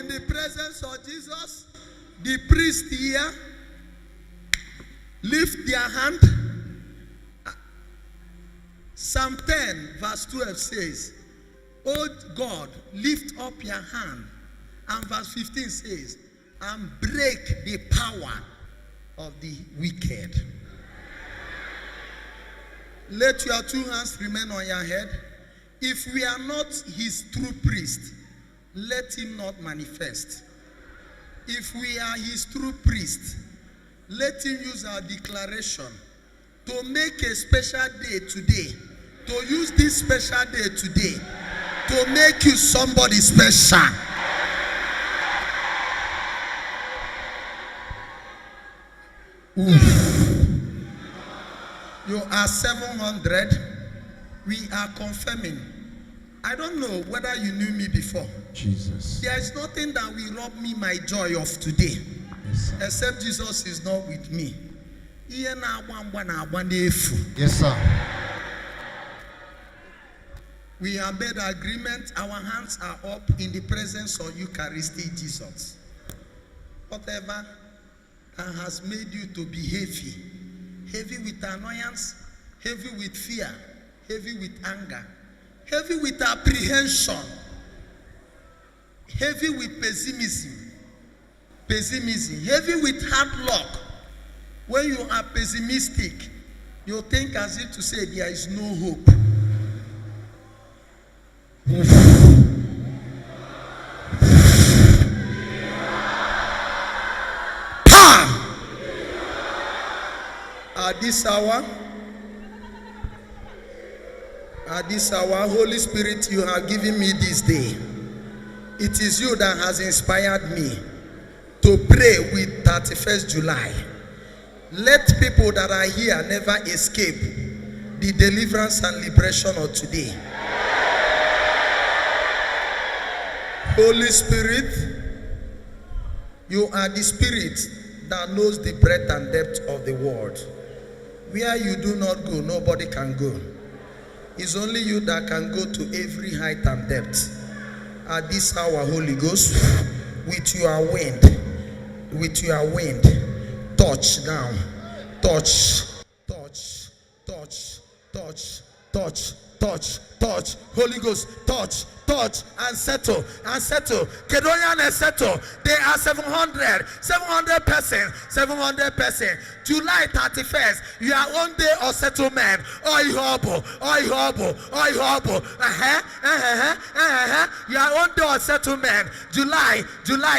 in the presence of Jesus, the priest here lift their hand. Psalm 10 verse 12 says, "Oh God, lift up your hand." And verse 15 says, "And break the power of the wicked." Let your two hands remain on your head. If we are not his true priest, let him not manifest. If we are his true priest, let him use our declaration to make a special day today, to use this special day today to make you somebody special. You are 700. We are confirming. I don't know whether you knew me before. Jesus. There is nothing that will rob me my joy of today, Yes, except Jesus is not with me. yes, sir. We have made agreement. Our hands are up in the presence of Eucharistic Jesus. Whatever that has made you to be heavy, heavy with annoyance, heavy with fear, heavy with anger, heavy with apprehension, heavy with pessimism, heavy with hard luck. When you are pessimistic, you think as if to say there is no hope. At this hour, Holy Spirit, you have given me this day. It is you that has inspired me to pray with 31st July. Let people that are here never escape the deliverance and liberation of today. Holy Spirit, you are the spirit that knows the breadth and depth of the world. Where you do not go, nobody can go. It's only you that can go to every height and depth. At this hour, Holy Ghost, with your wind, touch now. Touch. Holy Ghost, touch and settle. Kedonian and settle. They are 700 persons. July 31st, your own day of settlement. Your own day of settlement. July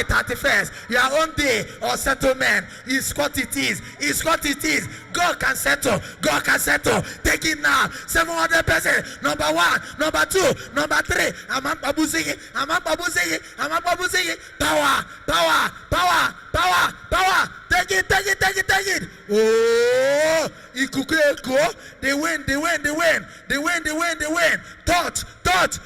31st, your own day of settlement is what it is. God can settle. Take it now. 700 persons. Number 1, number 2, number 3. I'm up abusing. Power. Take it. Oh, ikuku. They win. Touch. Take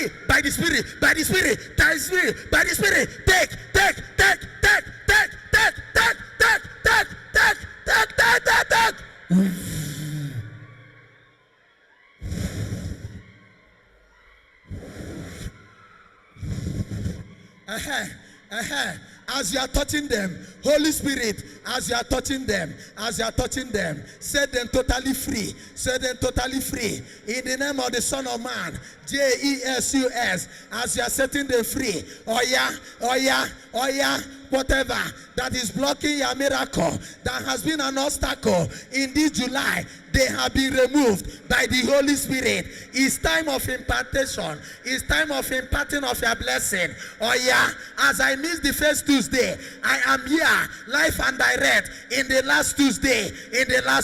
it. By the Spirit. Take. As you are touching them, Holy Spirit, as you are touching them, set them totally free. In the name of the Son of Man, Jesus, as you are setting them free. Oh yeah, whatever that is blocking your miracle, that has been an obstacle in this July, they have been removed by the Holy Spirit. It's time of impartation. It's time of imparting of your blessing. Oh yeah, as I missed the first Tuesday, I am here live and direct in the last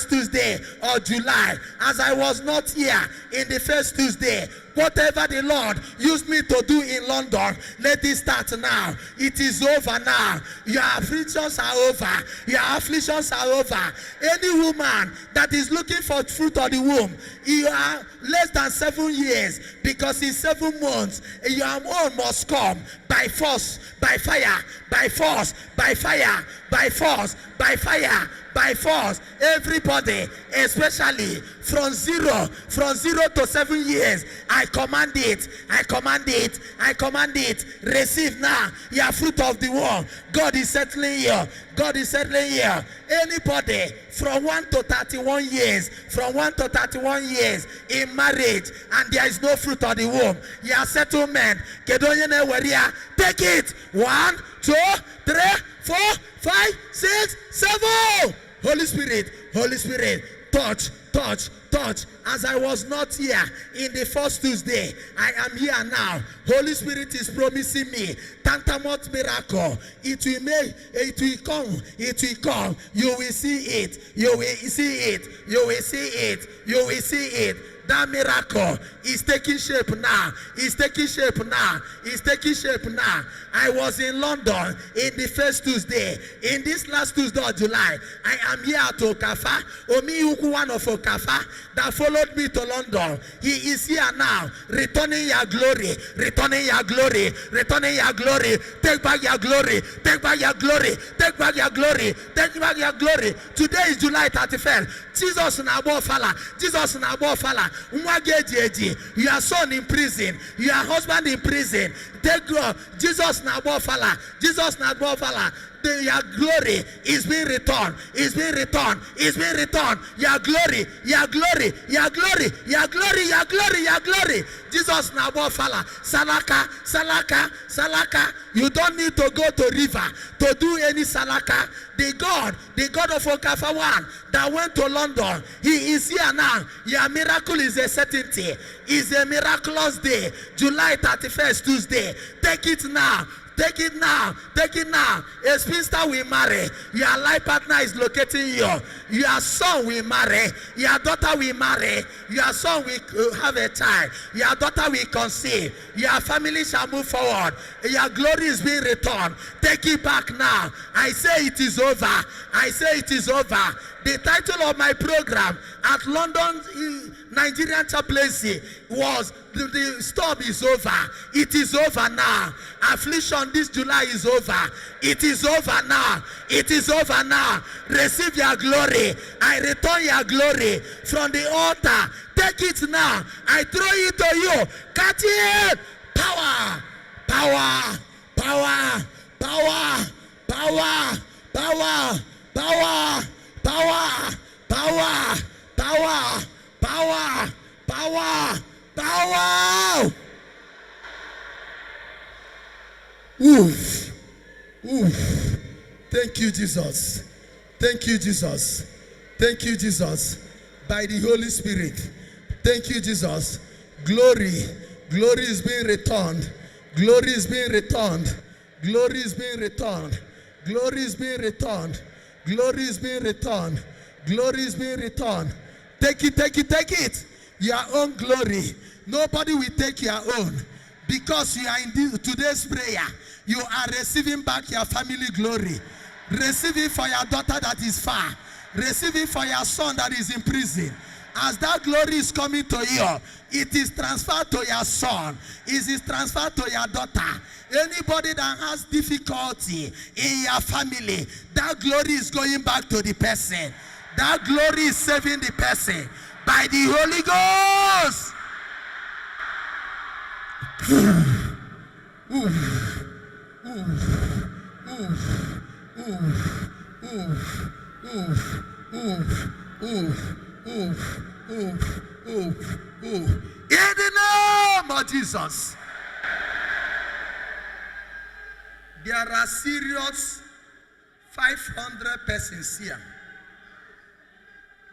Tuesday of July. As I was not here in the first Tuesday, whatever the Lord used me to do in London, let it start now. It is over now. Your afflictions are over. Your afflictions are over. Any woman that is looking for fruit of the womb, you are less than 7 years, because in 7 months, your own must come by force, by fire, by force, by fire, by force, by fire, by force. Everybody, especially from zero to 7 years, I command it, I command it, I command it. Receive now your fruit of the womb. God is settling you. God is settling you. Anybody from 1 to 31 years, from 1 to 31 years in marriage, and there is no fruit of the womb, your settlement, take it. 1, 2, 3, 4, 5, 6, 7. Holy Spirit, Holy Spirit, touch, touch, touch. As I was not here in the first Tuesday, I am here now. Holy Spirit is promising me tantamount miracle. It will make, it will come, it will come. You will see it, you will see it, you will see it, you will see it. That miracle is taking shape now. It's taking shape now. It's taking shape now. I was in London in the first Tuesday. In this last Tuesday of July, I am here at Okafa. Omi one of Okafa that followed me to London. He is here now, returning your glory, returning your glory, returning your glory. Take back your glory, take back your glory, take back your glory, take back your glory. Today is July 31st. Jesus Nabofala, Jesus Nabofala. Your son in prison, your husband in prison. Take God, Jesus Nabofala, Jesus Nabofala. Your glory is being returned, is being returned, is being returned. Your glory, your glory, your glory, your glory, your glory, your glory. Jesus Nabofala, Salaka, Salaka, Salaka. You don't need to go to river to do any Salaka. The God of Okafa one that went to London, he is here now. Your miracle is a certainty. It's a miraculous day. July 31st, Tuesday. Take it now. Take it now. Take it now. A spinster will marry. Your life partner is locating you. Your son will marry. Your daughter will marry. Your son will have a child. Your daughter will conceive. Your family shall move forward. Your glory is being returned. Take it back now. I say it is over. I say it is over. The title of my program at London Nigerian Chaplaincy was the storm is over. It is over now. Affliction this July is over. It is over now. It is over now. Receive your glory. I return your glory from the altar. Take it now. I throw it to you. Catch it. Power. Power. Power. Power. Power. Power. Power. Power. Power. Power. Power. Power. Power. Oof. Oof. Thank you, Jesus. Thank you, Jesus. Thank you, Jesus. By the Holy Spirit. Thank you, Jesus. Glory. Glory is being returned. Glory is being returned. Glory is being returned. Glory is being returned. Glory is being returned. Glory is being returned. Take it, take it, take it. Your own glory. Nobody will take your own. Because you are in today's prayer, you are receiving back your family glory. Receive it for your daughter that is far. Receive it for your son that is in prison. As that glory is coming to you, it is transferred to your son. It is transferred to your daughter. Anybody that has difficulty in your family, that glory is going back to the person. That glory is saving the person by the Holy Ghost. In the name of Jesus. There are serious 500 persons here.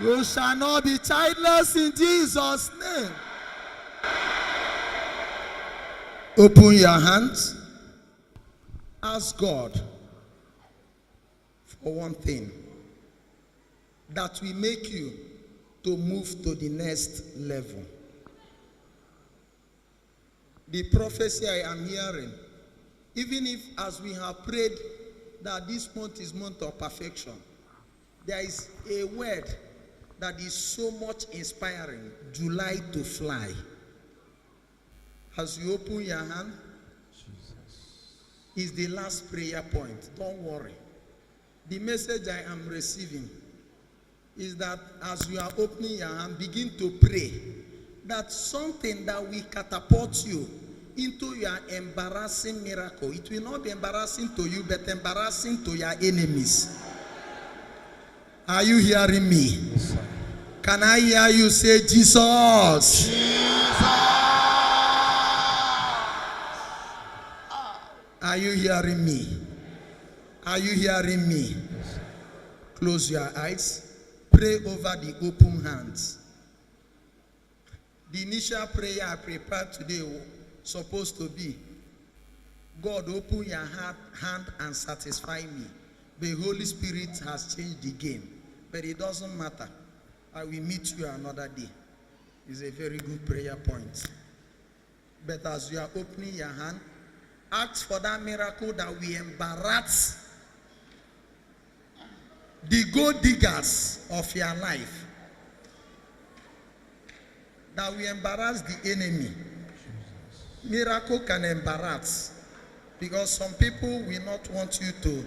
You shall not be childless in Jesus' name. Open your hands. Ask God for one thing that will make you to move to the next level. The prophecy I am hearing, even if as we have prayed that this month is month of perfection, there is a word that is so much inspiring. July to fly. As you open your hand, is the last prayer point. Don't worry. The message I am receiving is that as you are opening your hand, begin to pray that something that will catapult you into your embarrassing miracle. It will not be embarrassing to you, but embarrassing to your enemies. Are you hearing me? Yes, can I hear you say Jesus? Are you hearing me? Are you hearing me? Close your eyes. Pray over the open hands. The initial prayer I prepared today was supposed to be, God, open your hand and satisfy me. The Holy Spirit has changed the game. But it doesn't matter. I will meet you another day. It's a very good prayer point. But as you are opening your hand, ask for that miracle that will embarrass the gold diggers of your life. That will embarrass the enemy. Miracle can embarrass. Because some people will not want you to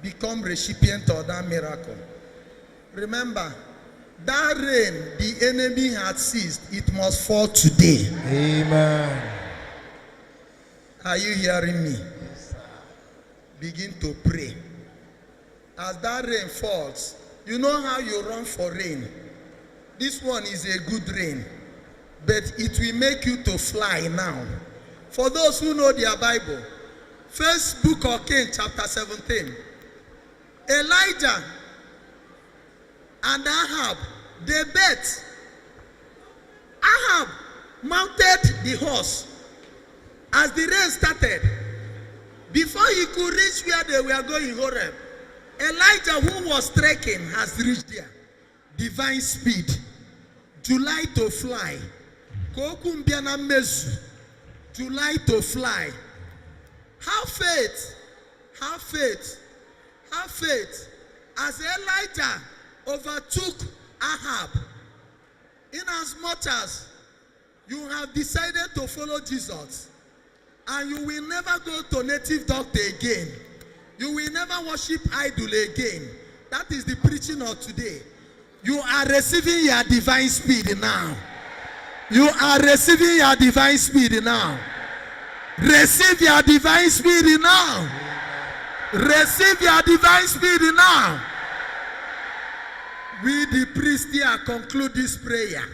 become recipient of that miracle. Remember, that rain the enemy had seized, it must fall today. Amen. Are you hearing me? Begin to pray. As that rain falls, you know how you run for rain. This one is a good rain, but it will make you to fly now. For those who know their Bible, first book of Kings, chapter 17, Elijah and Ahab, they bet. Ahab mounted the horse. As the rain started, before he could reach where they were going, Horeb, Elijah, who was trekking, has reached there. Divine speed. July to fly. Kokumbiana mezu. July to fly. Have faith. Have faith. Have faith. As Elijah overtook Ahab, in as much as you have decided to follow Jesus, and you will never go to native doctor again, you will never worship idol again. That is the preaching of today. You are receiving your divine speed now. You are receiving your divine speed now. Receive your divine speed now. Receive your divine speed now. We the priests here conclude this prayer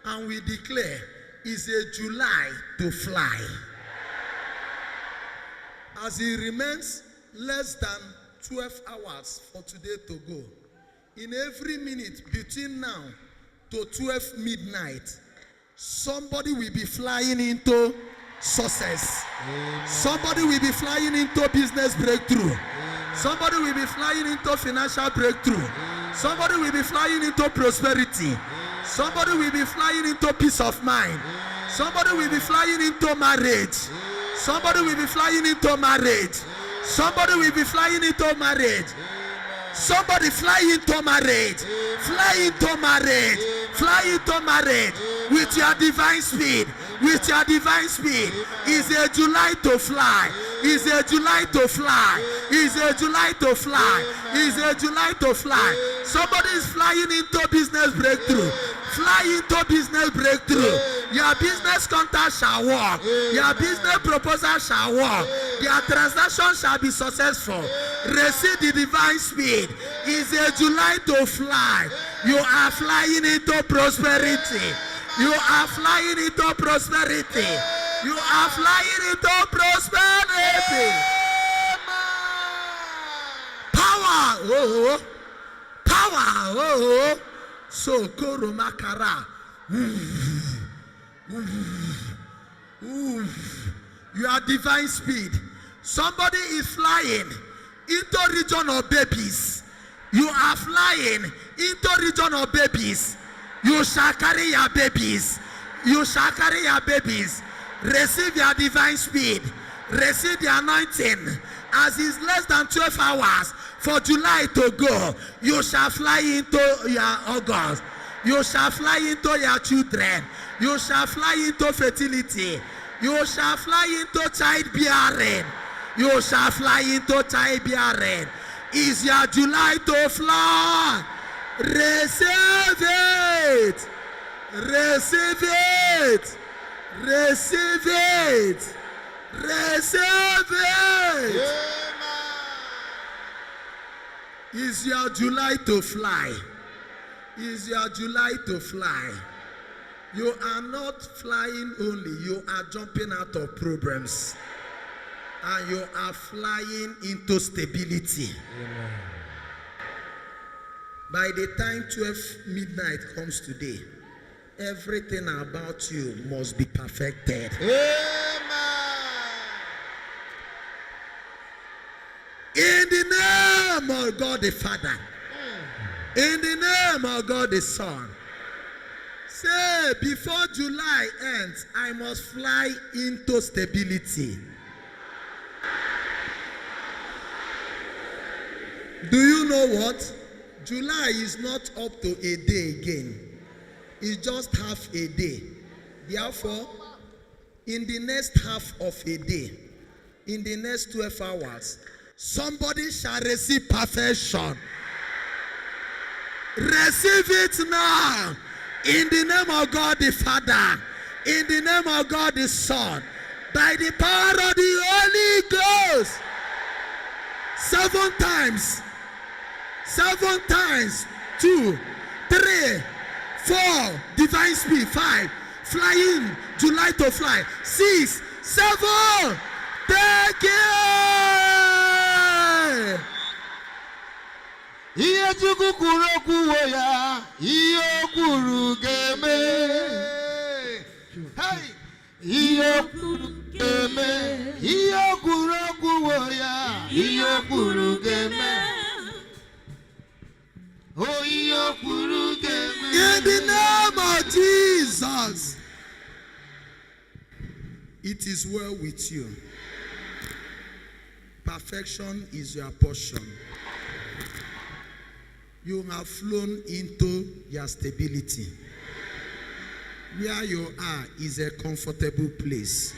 and we declare it's a July to fly. As it remains less than 12 hours for today to go, in every minute between now to 12 midnight, somebody will be flying into success. Amen. Somebody will be flying into business breakthrough. Amen. Somebody will be flying into financial breakthrough. Amen. Somebody will be flying into prosperity. Amen. Somebody will be flying into peace of mind. Amen. Somebody will be flying into marriage. Amen. Somebody will be flying into marriage. Amen. Somebody will be flying into marriage. Amen. Somebody fly into marriage. Amen. Fly into marriage. Amen. Fly into marriage. Amen. With your divine speed. With your divine speed. Is a July to fly. Is a July to fly. Is a July to fly. Is a July to fly. Somebody is flying into business breakthrough. Fly into business breakthrough. Your business contact shall work. Your business proposal shall work. Your transaction shall be successful. Receive the divine speed. Is a July to fly. You are flying into prosperity. You are flying into prosperity. You are flying into prosperity. Power. Oh. Power. Oh. So koromakara. You are divine speed. Somebody is flying into region of babies. You are flying into region of babies. You shall carry your babies. You shall carry your babies. Receive your divine speed. Receive the anointing. As it's less than 12 hours for July to go, you shall fly into your August. You shall fly into your children. You shall fly into fertility. You shall fly into childbearing. You shall fly into childbearing. Is your July to fly? Receive it. Receive it. Receive it. Receive it. Is your July to fly? Is your July to fly? You are not flying only, you are jumping out of problems. And you are flying into stability. Amen. By the time 12 midnight comes today, everything about you must be perfected. Amen. In the name of God the Father. In the name of God the Son. Say, before July ends, I must fly into stability. Do you know what? July is not up to a day again. It's just half a day. Therefore, in the next half of a day, in the next 12 hours, somebody shall receive perfection. Receive it now. In the name of God the Father. In the name of God the Son. By the power of the Holy Ghost. 7 times. 7 times. 2, 3, 4. Divine speed. 5. Flying. July to fly. 6, 7. Take it. Iye Chukwu kwuru okwu ya, ihe kwuru ga-eme. Hey! Ihe kwuru ga-eme, ihe kwuru okwu ya, ihe kwuru ga-eme. Oh, ihe kwuru ga-eme. In the name of Jesus. It is well with you. Perfection is your portion. You have flown into your stability. Where you are is a comfortable place.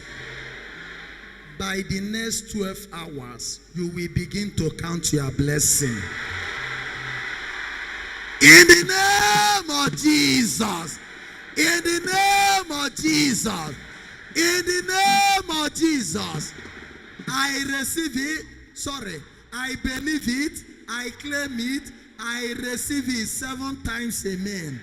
By the next 12 hours, you will begin to count your blessing. In the name of Jesus. In the name of Jesus. In the name of Jesus. I receive it. Sorry. I believe it. I claim it. I receive it 7 times. Amen.